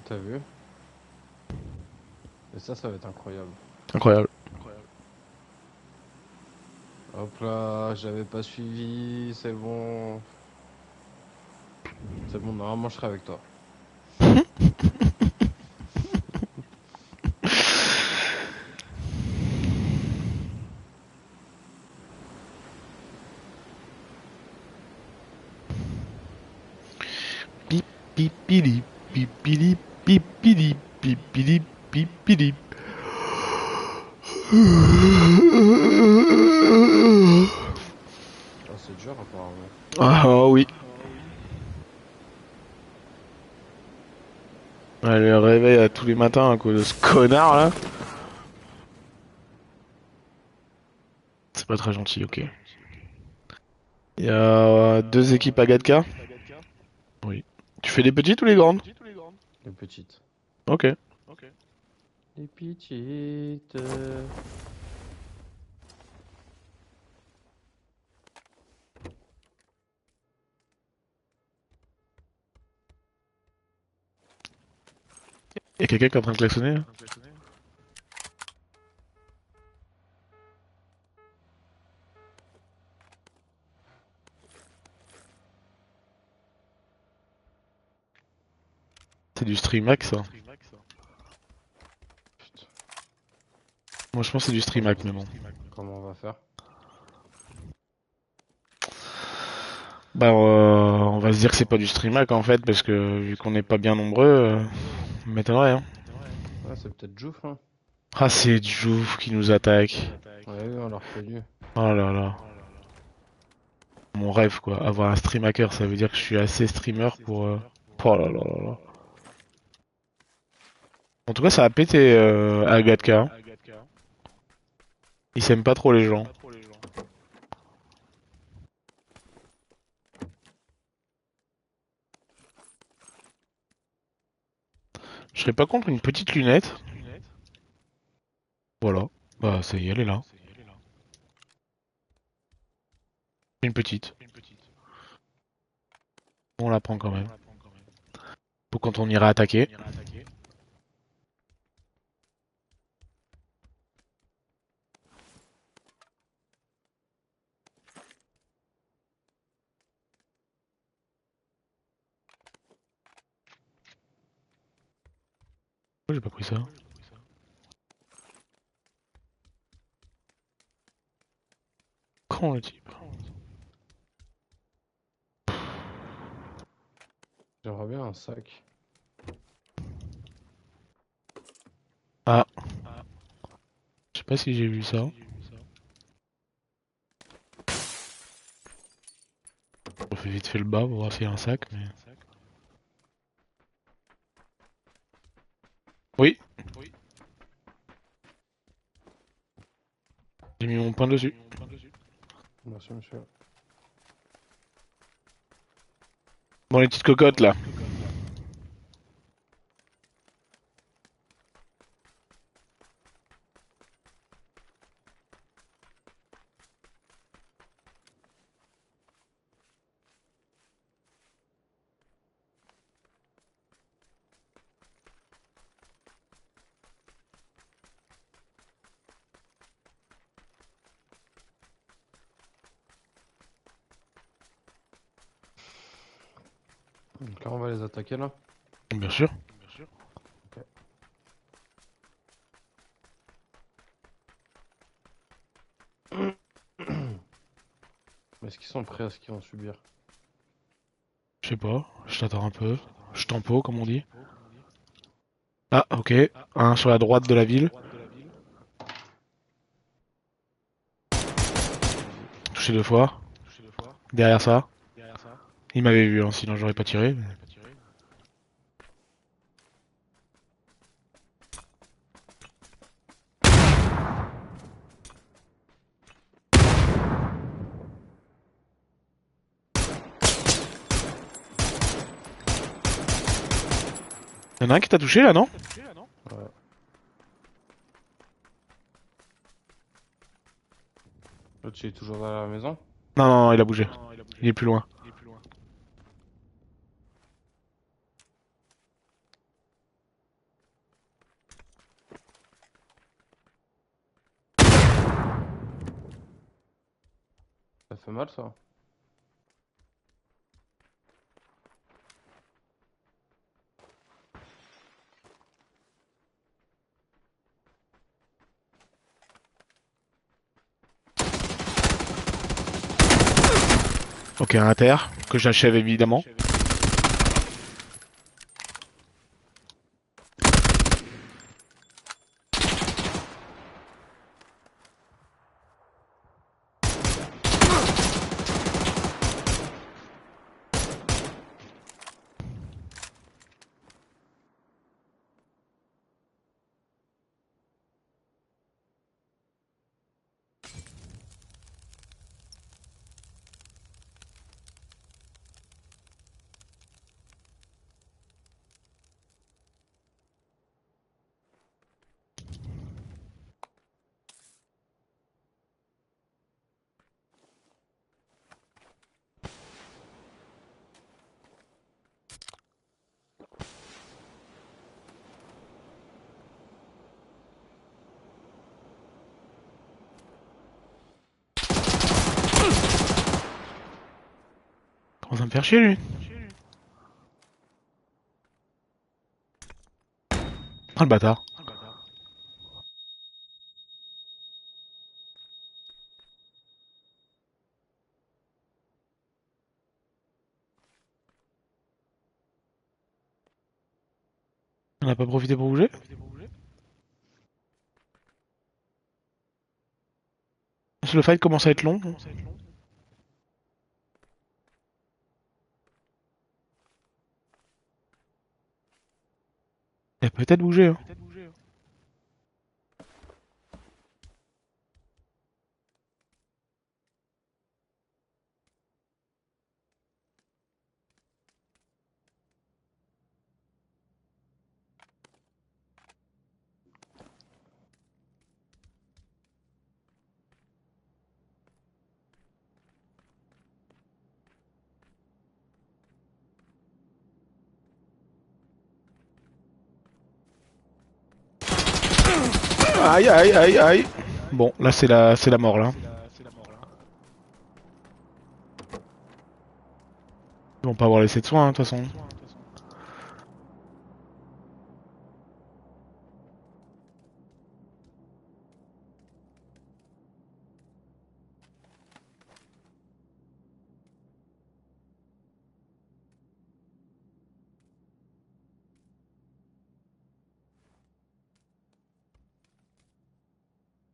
T'as vu? Et ça va être incroyable. Incroyable. Hop là, j'avais pas suivi, c'est bon. C'est bon, normalement je serai avec toi. Pipili, pipili, pipili, pipili, pipili. Ah, c'est dur apparemment. Ah oui. Elle le réveille à tous les matins à cause de ce connard là. C'est pas très gentil, ok. Il y a 2 équipes à Gadka. Oui. Tu fais les petites ou les grandes? Les petites. Ok. Les petites. Y'a quelqu'un qui est en train de klaxonner là? c'est du streamac ça. Putain, Moi je pense que c'est du streamac mais bon. comment on va faire? Bah on va se dire que c'est pas du streamac en fait parce que vu qu'on n'est pas bien nombreux, m'étonnerait hein. Ouais, c'est peut-être Jouf, hein. Ah c'est Jouf qui nous attaque. Ouais, oui, on l'a reconnu. Oh là là. Mon rêve quoi, avoir un stream hacker ça veut dire que je suis assez streamer pour... Oh là là là là. En tout cas ça a pété Agatka. Hein. Il s'aime pas trop les gens. Je serais pas contre une petite lunette. Voilà. Bah ça y est, elle est là. Une petite. On la prend quand même. Pour quand on ira attaquer. Pourquoi j'ai pas pris ça? Con le type. J'aimerais bien un sac. Ah. Je sais pas si j'ai vu ça. On fait vite fait le bas pour voir s'il y a un sac mais... Oui. J'ai mis mon pain dessus. Merci, monsieur. Bon les petites cocottes là. Donc là, on va les attaquer, là. Bien sûr. Est-ce qu'ils sont prêts à ce qu'ils vont subir? Je sais pas. Je t'attends un peu. Je tempo comme on dit. Ah ok. Un sur la droite de la ville. Touché 2 fois. Derrière ça. Il m'avait vu, hein, sinon j'aurais pas tiré. Mais... Y'en a un qui t'a touché là, non? Ouais. L'autre, il est toujours dans la maison. Non, non, il a bougé. Il est plus loin. Ça fait mal, ça. Ok, un à terre, que j'achève évidemment. Commence à me faire chier lui. le bâtard. On a pas profité pour bouger? Le fight commence à être long. Il a peut-être bougé. Hein. Aïe aïe aïe aïe. Bon, là c'est la mort là. Ils vont pas avoir laissé de soins, de toute façon.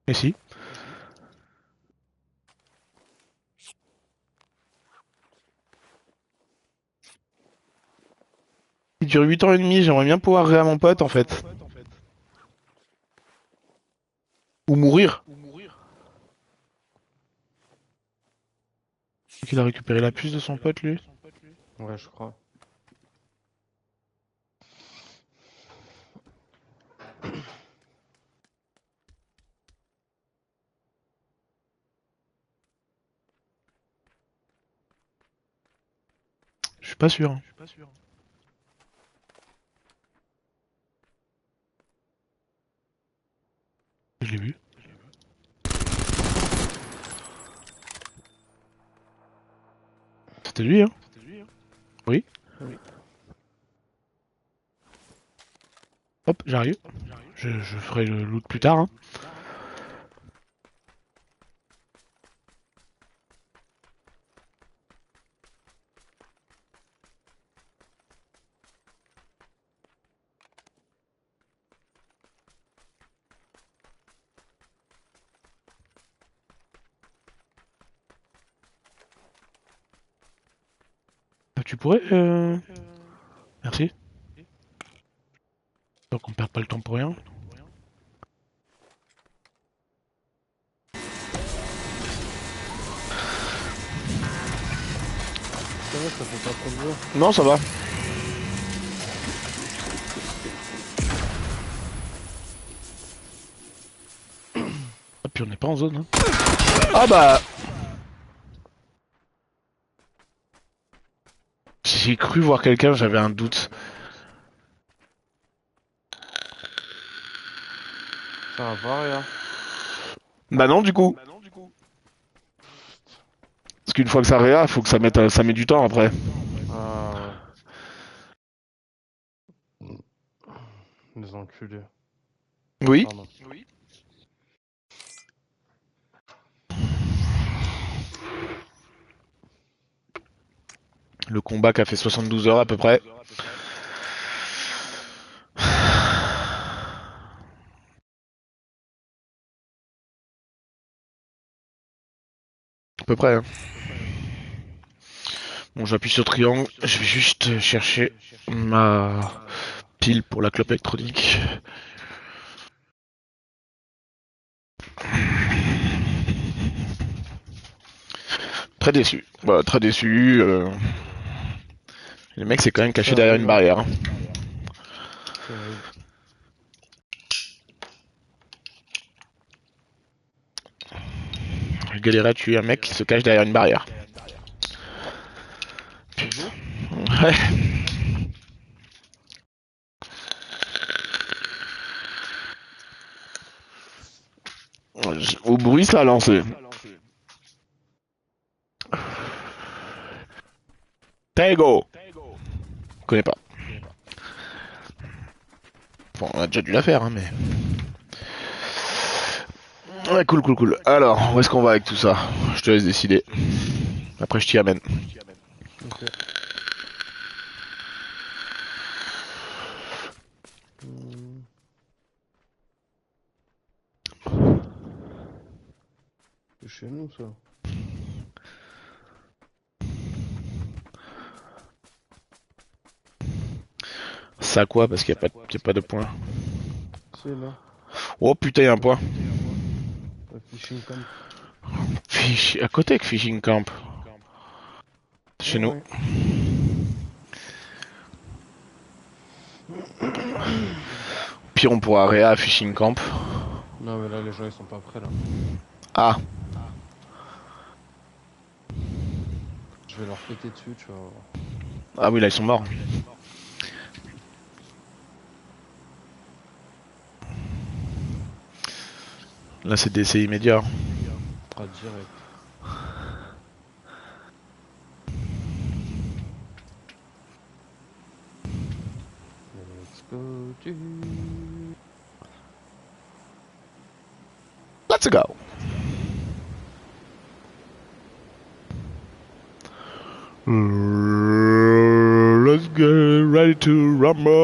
Mais si. Il dure 8 ans et demi, j'aimerais bien pouvoir réa mon pote en fait. Ou mourir. Il a récupéré la puce de son pote lui. Ouais, je crois. Je suis pas sûr. Hein. Je l'ai vu. C'était lui, hein? Oui. Hop, j'arrive. Je ferai le loot plus tard. Hein. Tu pourrais... Merci. Donc on perd pas le temps pour rien. Ça va, ça fait pas trop de bruit. Non, ça va. Ah, puis on n'est pas en zone. Hein. Ah bah... J'ai cru voir quelqu'un, j'avais un doute. Ça va, rien. Bah non, du coup. Parce qu'une fois que ça réa, faut que ça met du temps après. Ah ouais. Les enculés. Oui. Pardon. Le combat qui a fait 72 heures à peu près. À peu près. Hein. Bon, j'appuie sur triangle. Je vais juste chercher ma pile pour la clope électronique. Très déçu. Voilà, très déçu. Le mec s'est quand même caché derrière une barrière. Hein. C'est horrible. Je galérais à tuer un mec qui se cache derrière une barrière. Ouais. Au bruit, ça a lancé. Tego. Je connais pas. Bon, on a déjà dû la faire, hein, mais... Ouais, cool, cool, cool. Alors, où est-ce qu'on va avec tout ça? Je te laisse décider. Après, je t'y amène. Ok. Hmm. C'est chez nous, ça. Ça quoi? Parce qu'il y a pas de point. C'est là. Oh putain, il y a un point. Fishing camp. À côté que Fishing Camp. Chez nous. Ouais. Pire, on pourra réa à Fishing Camp. Non, mais là, les gens, ils sont pas prêts, là. Ah, Je vais leur péter dessus, tu vois. ah oui, là, ils sont morts. Là, c'est décès immédiat. Ah, direct. Let's go to... Let's go. Let's get ready to rumble.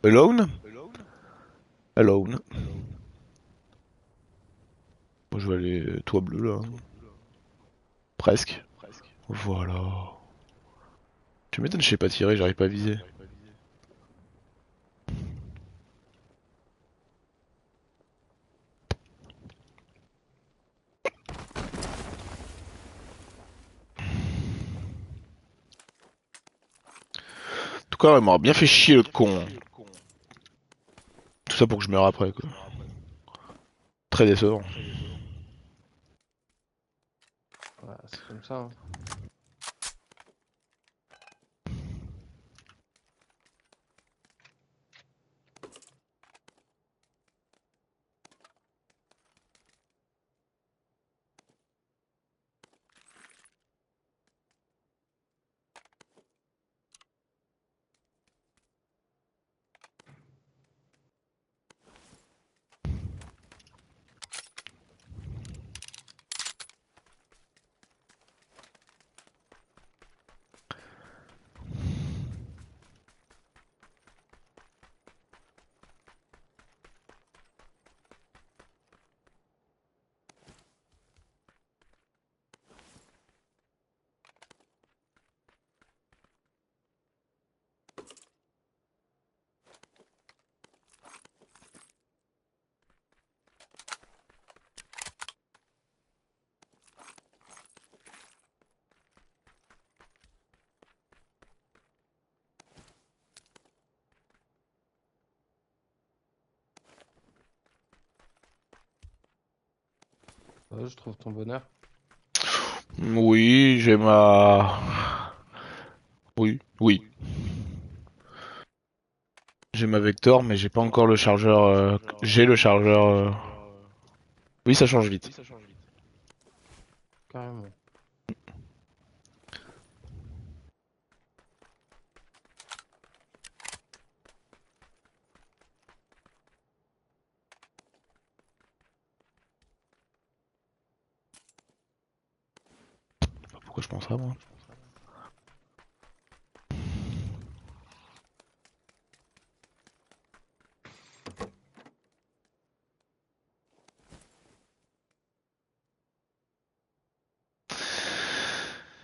Alone? Alone. Moi, je vais aller toit bleu là. Presque. Voilà. Tu m'étonnes, je sais pas tirer, j'arrive pas à viser. En tout cas, il m'aura bien fait chier l'autre con. Tout ça pour que je meure après quoi. Très décevant. Ouais, c'est comme ça, hein. Ouais, je trouve ton bonheur. Oui, j'ai ma... Oui, oui. J'ai ma Vector, mais j'ai pas encore le chargeur... J'ai le chargeur... Oui, ça change vite. Carrément. Pourquoi je pense à moi?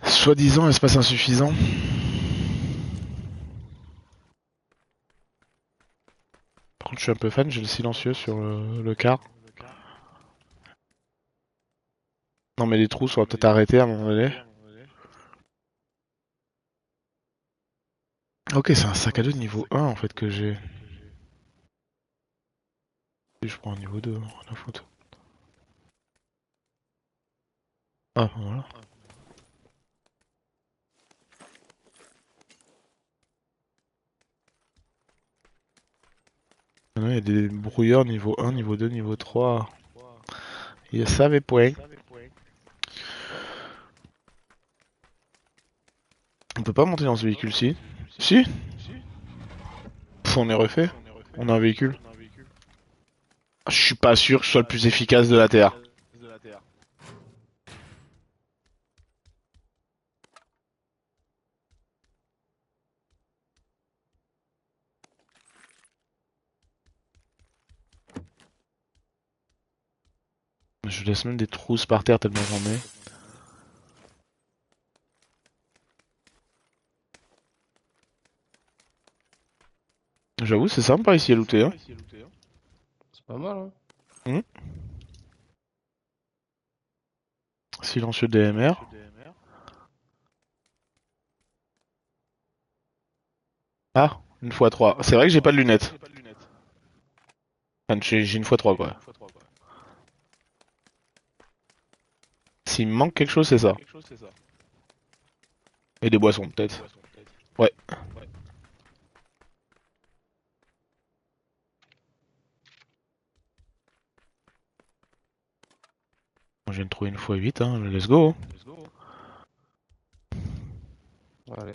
Soi-disant espace insuffisant. Par contre, je suis un peu fan, j'ai le silencieux sur le car. Non, mais les trous, on va peut-être arrêter à un moment donné. Ok, c'est un sac à dos de niveau 1 en fait que j'ai. Et je prends un niveau 2, rien à foutre. Ah, voilà. Il y a des brouilleurs niveau 1, niveau 2, niveau 3. Il savait point. On peut pas monter dans ce véhicule-ci. Si? Pff, on est refait. On a un véhicule. Je suis pas sûr que ce soit le plus efficace de la Terre. Je laisse même des trousses par terre tellement j'en ai. J'avoue, c'est sympa ici à looter. Hein. C'est pas mal, hein. Silencieux DMR. Ah, une fois 3. C'est vrai que j'ai pas de lunettes. Enfin, j'ai une fois 3 quoi. S'il me manque quelque chose, c'est ça. Et des boissons, peut-être. Ouais. Je viens de trouver une fois 8, hein. Let's go. Allez.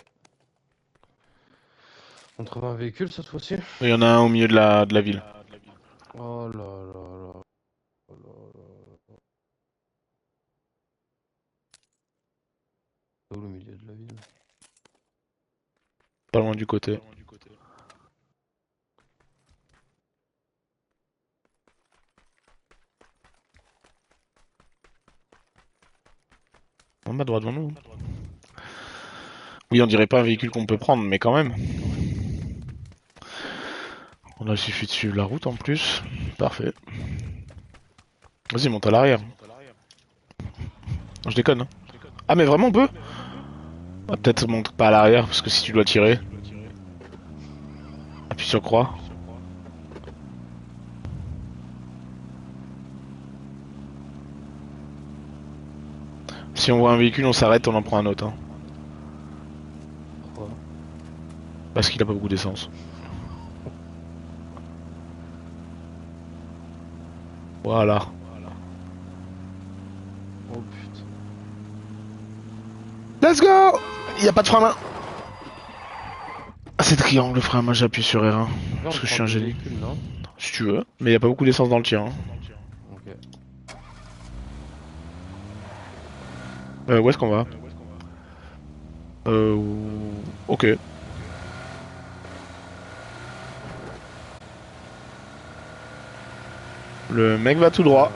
On trouve un véhicule cette fois-ci? Il y en a un au milieu de la ville. Oh là là là. Oh là là. Où le milieu de la ville? Pas loin du côté. En bas droit devant nous. Oui, on dirait pas un véhicule qu'on peut prendre, mais quand même. On a suffi de suivre la route en plus. Parfait. Vas-y, monte à l'arrière. Je déconne. Hein. Ah, mais vraiment on peut? Ah, peut-être monte pas à l'arrière, parce que si tu dois tirer. Appuie sur croix. Si on voit un véhicule, on s'arrête, on en prend un autre. Hein. Pourquoi? Parce qu'il a pas beaucoup d'essence. Voilà. Oh putain. Let's go! Y a pas de frein à main. Ah, c'est triangle le frein à main, j'appuie sur R1. Parce que je suis un génie. Véhicule, non? Si tu veux. Mais y a pas beaucoup d'essence dans le tien. Hein. Ok. Où est-ce qu'on va? Ok. Le mec va tout droit.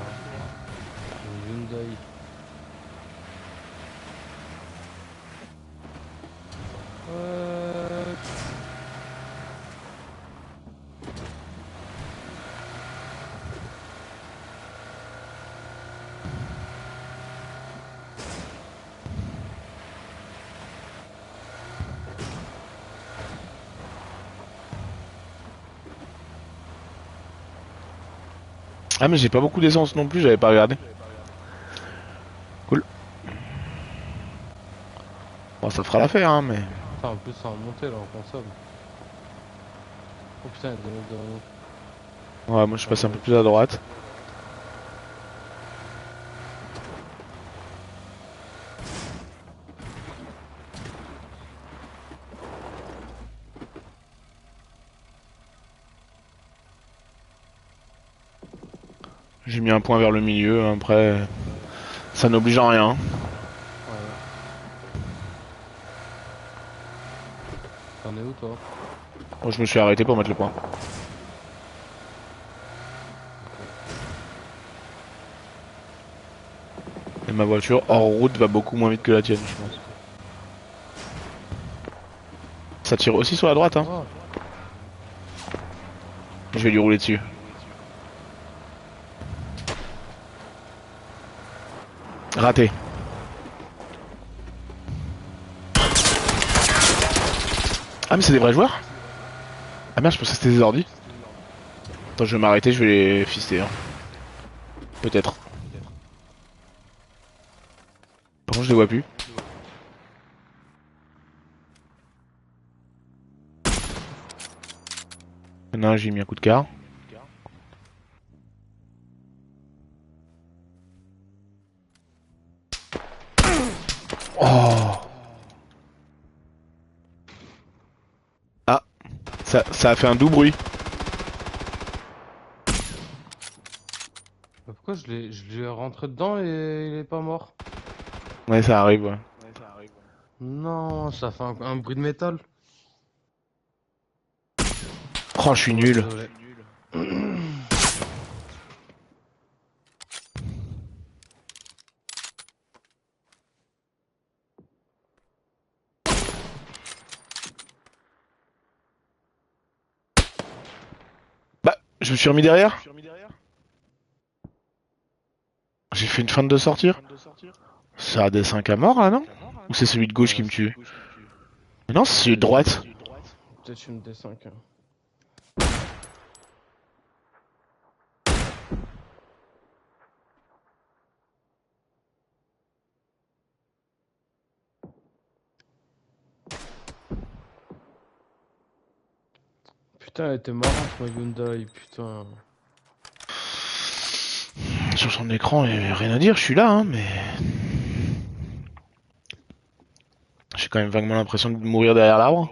Une Hyundai. Ah mais j'ai pas beaucoup d'essence non plus, j'avais pas regardé. Cool. Bon ça fera l'affaire hein mais... Putain, en plus ça a remonté là en consomme. Oh putain, il y a des mecs derrière nous. Ouais moi je suis passé un peu plus à droite. J'ai mis un point vers le milieu, après... Ça n'oblige en rien. Ouais. T'en es où toi? Moi je me suis arrêté pour mettre le point. Et ma voiture hors route va beaucoup moins vite que la tienne je pense. Ça tire aussi sur la droite hein. Oh. Je vais lui rouler dessus. Raté. Ah mais c'est des vrais joueurs? Ah merde je pensais que c'était des ordi. Attends je vais m'arrêter, je vais les fister hein. Peut-être. Par contre je les vois plus. Il y en a un, j'ai mis un coup de quart. Ça a fait un doux bruit. Pourquoi je l'ai rentré dedans et il est pas mort? Ouais, ça arrive, ouais. Non, ça fait un bruit de métal. Oh, je suis Oh, nul. désolé. Bah, je me suis remis derrière. J'ai fait une feinte de sortir. Ça a des 5 à mort là, non? Ou c'est celui de gauche qui me tue? Mais non, c'est celui de droite. Peut-être une D5. Hein. Putain, elle était marrante, ma Hyundai, putain. Sur son écran, il y avait rien à dire, je suis là, hein, mais. J'ai quand même vaguement l'impression de mourir derrière l'arbre.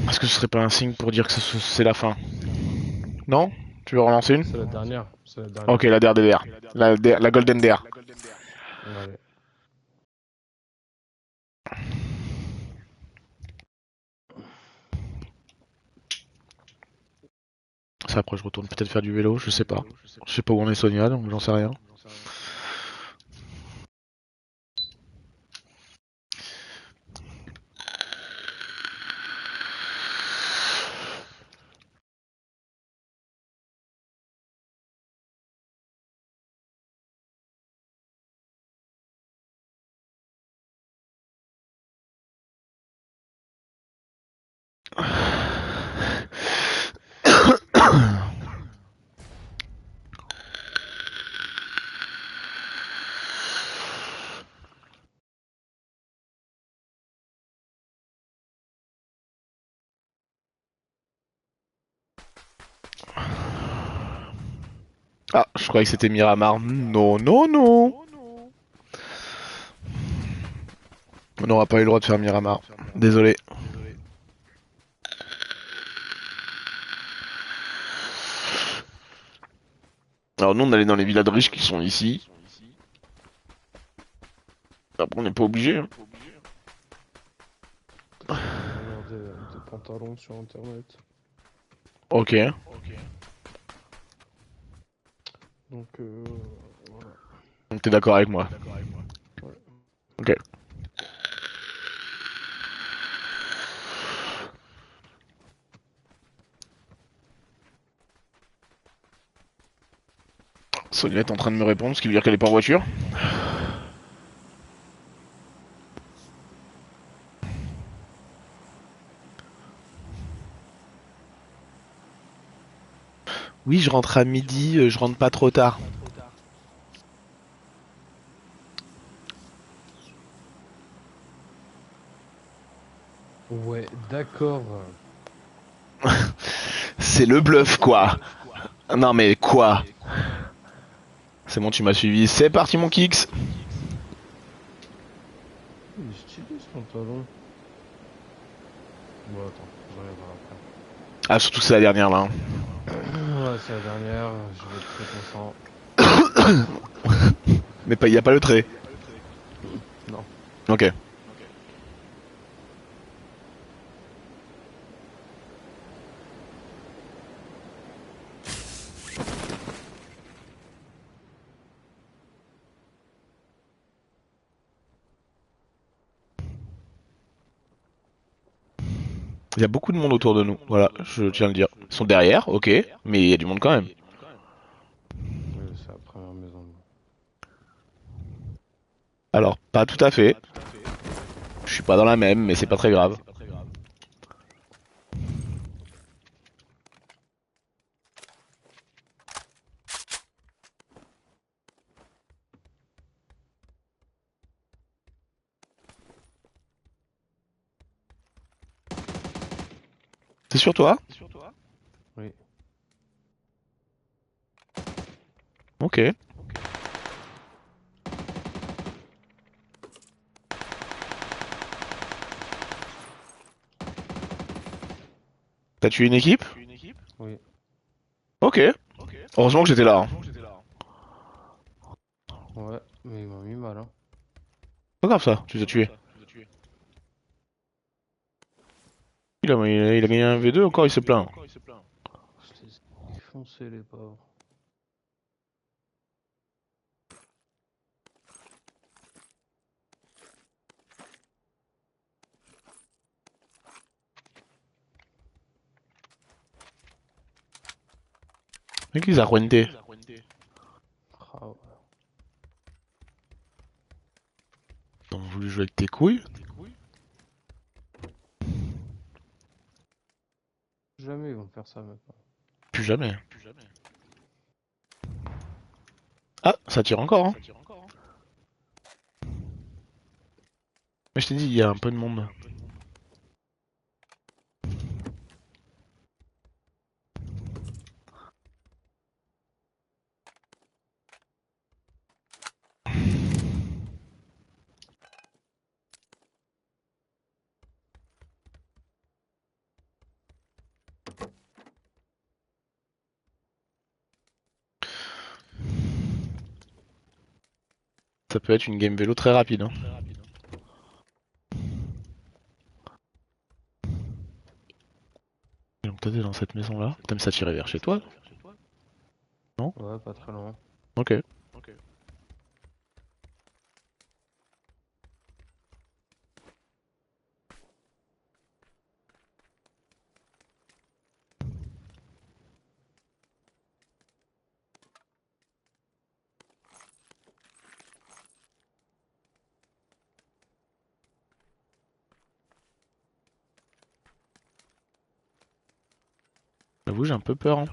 Est-ce que ce serait pas un signe pour dire que c'est la fin? Non? Tu veux relancer une? C'est la dernière. C'est la dernière. Ok, la DRDR. La Golden DR. Allez. Ça, après, je retourne peut-être faire du vélo, je sais pas. Je sais pas où on est Sonia, donc j'en sais rien. Ah, je croyais que c'était Miramar. Non, non, non. On n'aura pas eu le droit de faire Miramar. Désolé. Alors nous, on allait dans les villas de riches qui sont ici. Après, on n'est pas obligé. Hein. Regarder des pantalons sur internet. Ok. Donc, voilà. Donc t'es d'accord avec moi. Ouais. Ok. Sonia est en train de me répondre, ce qui veut dire qu'elle est pas en voiture. Oui, je rentre à midi, je rentre pas trop tard. Ouais, d'accord. C'est le bluff, quoi. Non mais quoi? C'est bon, tu m'as suivi. C'est parti, mon Kix. Il est stylé ce pantalon. Bon, attends, je reviendrai après. Ah, surtout que c'est la dernière, là. Hein. Ouais, c'est la dernière, je vais être très content. Mais y a pas le trait. Non. Ok. Il y a beaucoup de monde autour de nous. Voilà, je tiens à le dire. Ils sont derrière, ok, mais il y a du monde quand même. C'est la première maison. Alors, pas tout à fait. Je suis pas dans la même, mais c'est pas très grave. C'est sur toi? Ok. T'as tué une équipe? Oui. Ok. Heureusement que j'étais là. Hein. Ouais, mais il m'a mis mal, hein. Pas grave ça, tu les as tués. Il a gagné un V2 encore, il s'est plaint. Je les ai défoncés, les pauvres. Mec, ils a ruinté. Ah ouais. T'as voulu jouer avec tes couilles? Jamais ils vont faire ça maintenant. Plus jamais. Ah, ça tire encore, hein. Mais je t'ai dit, il y a un peu de monde. Ça peut être une game vélo très rapide. Hein. Et donc toi t'es dans cette maison là. T'aimes ça tirer vers chez toi? Non? Ouais, pas très loin. Ok. J'avoue, j'ai un peu peur. Hein.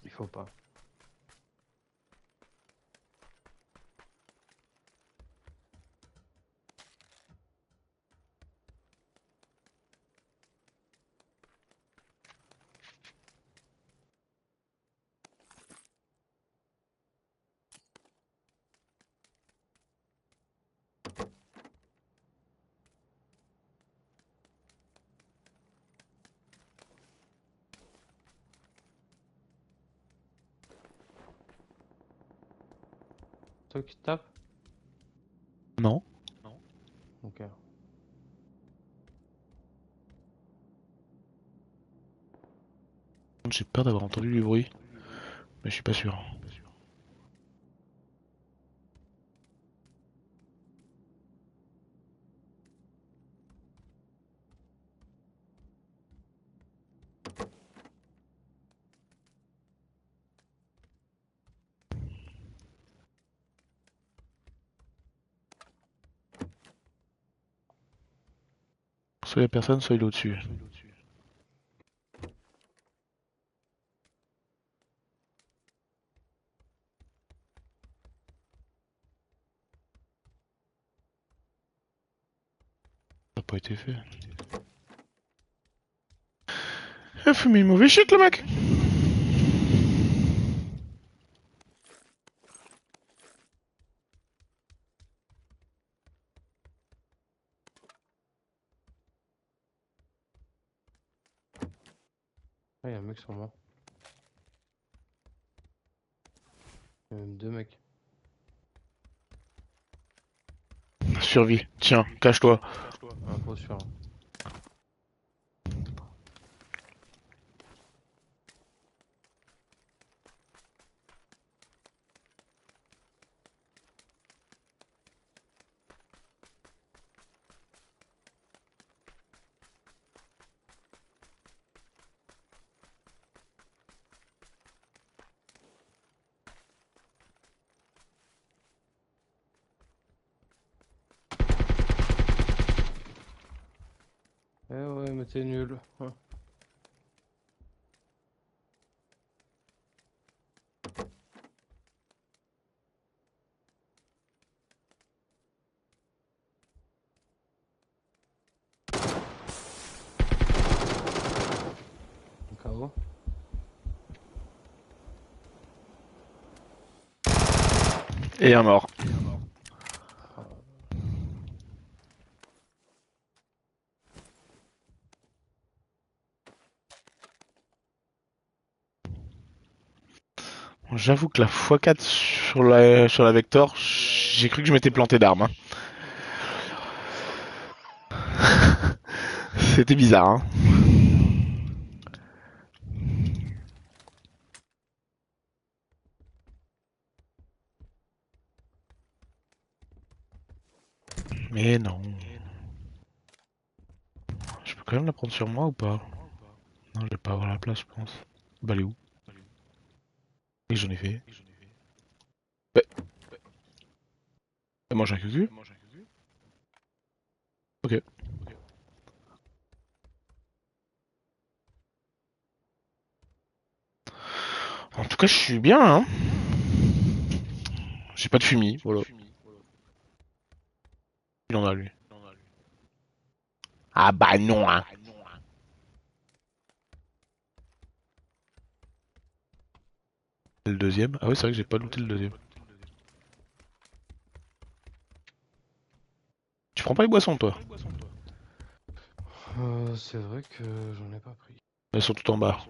Il faut pas. Toi qui te tapes? Non. Ok. J'ai peur d'avoir entendu du bruit. Mais je suis pas sûr. Soit il y a personne, soit il est au-dessus. Ça n'a pas été fait. Il a fumé une mauvaise shit le mec! Ah, y'a un mec sur moi. Y'a même deux mecs. Survie. Tiens, cache-toi. Info sur. Eh ouais, mais t'es nul. Hein. KO. Et un mort. J'avoue que la x4 sur la Vector, j'ai cru que je m'étais planté d'armes. Hein. C'était bizarre. Hein. Mais non. Je peux quand même la prendre sur moi ou pas? Non, je vais pas avoir la place, je pense. Bah, elle est où? Et j'en ai fait. Ouais. Elle mange un cucu? Ok. En tout cas, je suis bien, hein. J'ai pas de fumier, voilà. Il en a, lui. Ah bah non, hein. Le deuxième? Ah oui, c'est vrai que j'ai pas looté le deuxième. Tu prends pas les boissons, toi? C'est vrai que j'en ai pas pris. Elles sont tout en bas.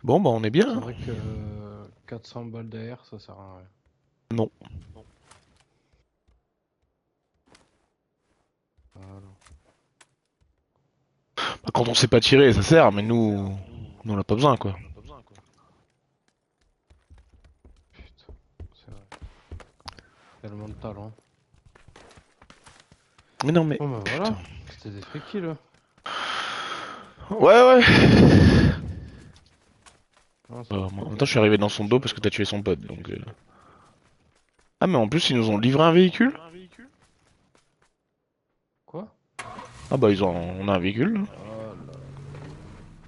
Bon, bah on est bien. C'est Hein. vrai que 400 balles derrière, ça sert à rien. Non. Voilà. Bah, quand on sait pas tirer, ça sert, mais nous on a pas besoin, quoi. Putain, c'est vrai. Tellement de talent. Mais non, mais... Bon bah Putain. voilà, c'était des free kills. Ouais, ouais. Ah, ça va. En même temps, je suis arrivé dans son dos parce que t'as tué son pote, donc... Ah, mais en plus, ils nous ont livré un véhicule? Quoi? Ah bah, on a un véhicule. Là. Oh là là.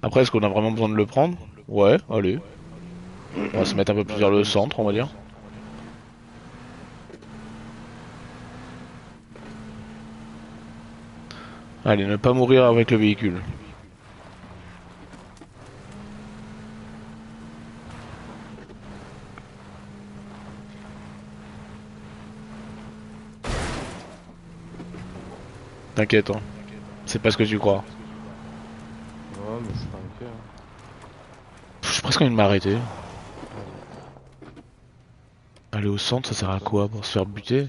Après, est-ce qu'on a vraiment besoin de le prendre? Ouais, allez. On va se mettre un peu plus vers le centre, on va dire. Allez, ne pas mourir avec le véhicule. T'inquiète, hein. C'est pas ce que tu crois. Ouais, mais je suis pas inquiet. Hein. J'ai presque envie de m'arrêter. Vas-y. Aller au centre, ça sert à quoi? Pour se faire buter?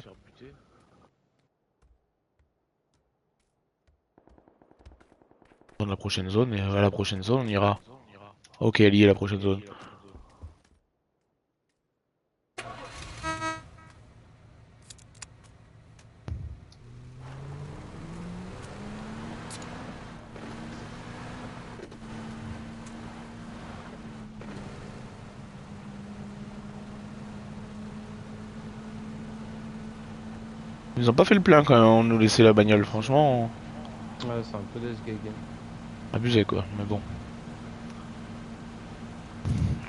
Dans la prochaine zone, et à la prochaine zone, on ira. Ok, elle y est la prochaine zone. Ils ont pas fait le plein quand même, on nous laissait la bagnole, franchement. Ouais, c'est un peu des game. Abusé quoi, mais bon.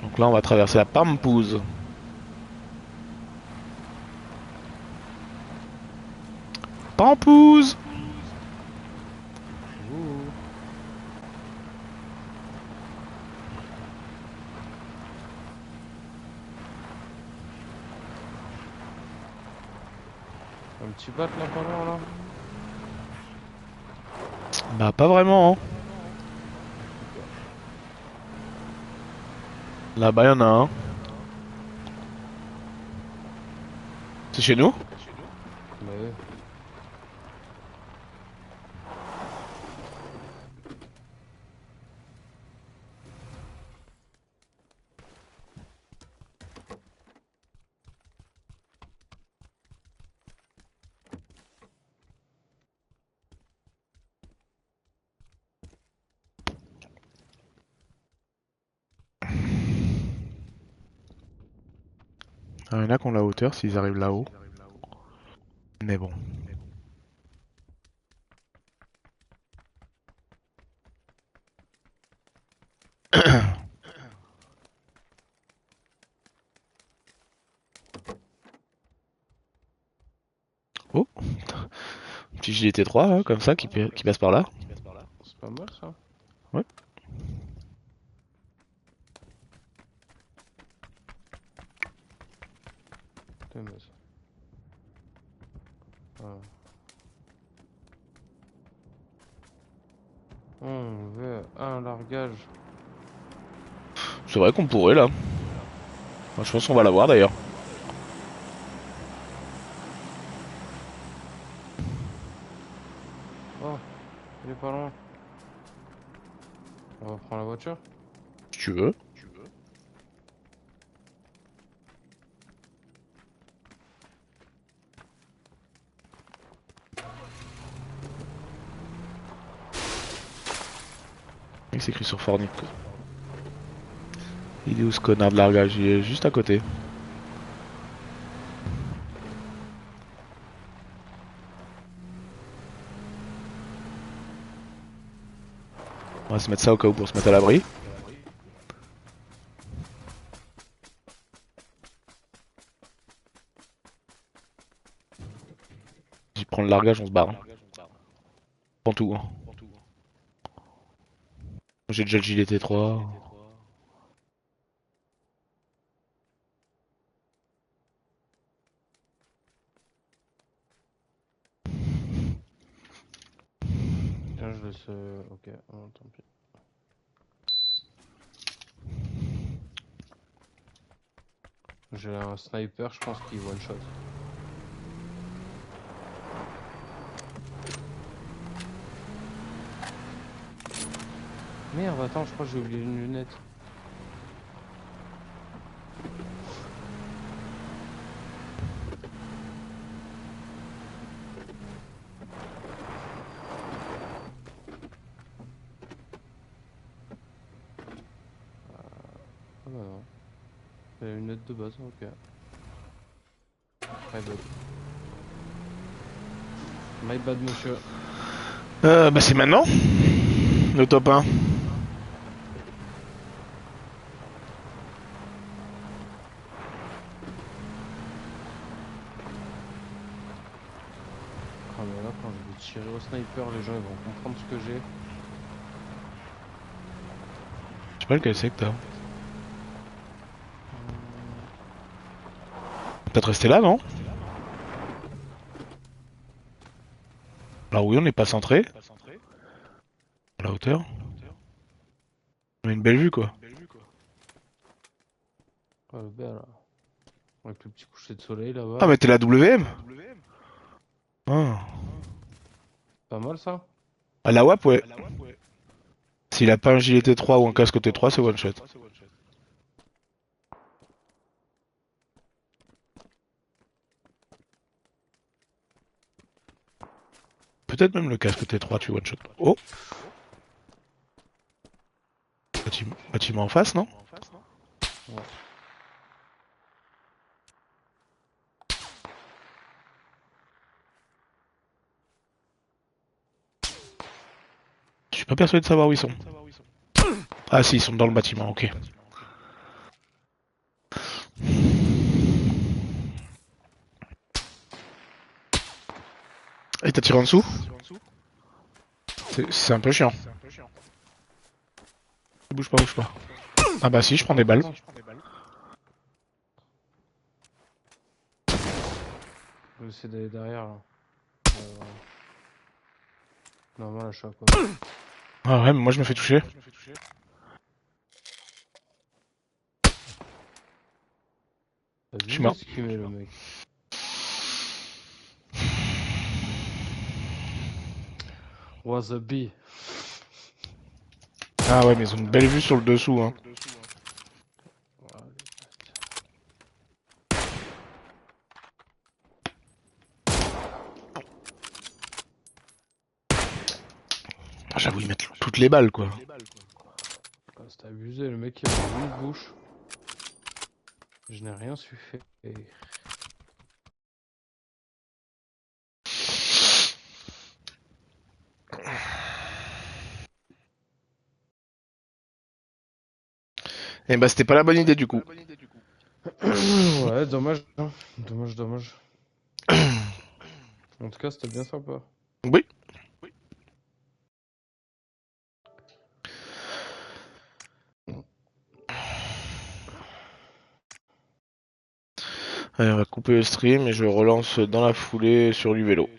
Donc là, on va traverser la Pampouze. Pampouze! Ouh. Un petit bat là, pas loin là. Bah, pas vraiment, hein. Là-bas, y'en a un. C'est chez nous? Mais Ah, y'en a qui ont la hauteur s'ils arrivent là-haut. Mais bon. Petit JT3, hein, comme ça, qui passe par là. C'est pas mal ça. Ouais. Putain, mais ça. Voilà. On veut un largage. C'est vrai qu'on pourrait là. Moi, je pense qu'on va l'avoir d'ailleurs. Oh, il est pas loin. On va prendre la voiture. Si tu veux. Il s'écrit sur Fortnite. Il est où ce connard de largage? Il est juste à côté. On va se mettre ça au cas où pour se mettre à l'abri. J'y prends le largage, on se barre. Hein. Prends tout. Hein. J'ai déjà le gilet T3. Tiens, je laisse. Ok, oh, tant pis. J'ai un sniper, je pense qu'il one shot. Merde, attends, je crois que j'ai oublié une lunette. Ah bah non. C'est une lunette de base, ok. My bad. My bad, monsieur. Bah c'est maintenant. Le top 1. Ah mais là, quand je vais tirer au sniper, les gens ils vont comprendre ce que j'ai. Je sais pas lequel c'est que t'as. Peut-être rester là, non? Alors oui, on n'est pas centré. À la hauteur. On a une belle vue, quoi. Ah le bel là. Avec le petit coucher de soleil là-bas. Ah, mais t'es la WM? Ah. Pas mal ça? À la WAP, ouais. S'il a pas un gilet T3 ou un casque T3, c'est one shot. Peut-être même le casque T3, tu one shot. Oh! Bâtiment en face, non? Ouais. Je suis pas persuadé de savoir où ils sont. Ah si, ils sont dans le bâtiment, ok. Et t'as tiré en dessous? C'est un peu chiant. Bouge pas, bouge pas. Ah bah si, je prends des balles. Je vais essayer d'aller derrière là. Normal, là, je suis à côté. Ah ouais, mais moi je me fais toucher. T'as Je suis vu mort. ce qu'il met le mec? Wasabi. Ah ouais, mais ils ont une belle vue sur le dessous, hein. Voilà. Ah, j'avoue, ils mettent toutes les balles, quoi. Ah, c'est abusé, le mec il a une bouche. Je n'ai rien su faire. Et bah c'était pas la bonne idée du coup. Ouais, dommage, hein. Dommage, dommage. En tout cas, c'était bien sympa. Oui. Allez, on va couper le stream et je relance dans la foulée sur du vélo.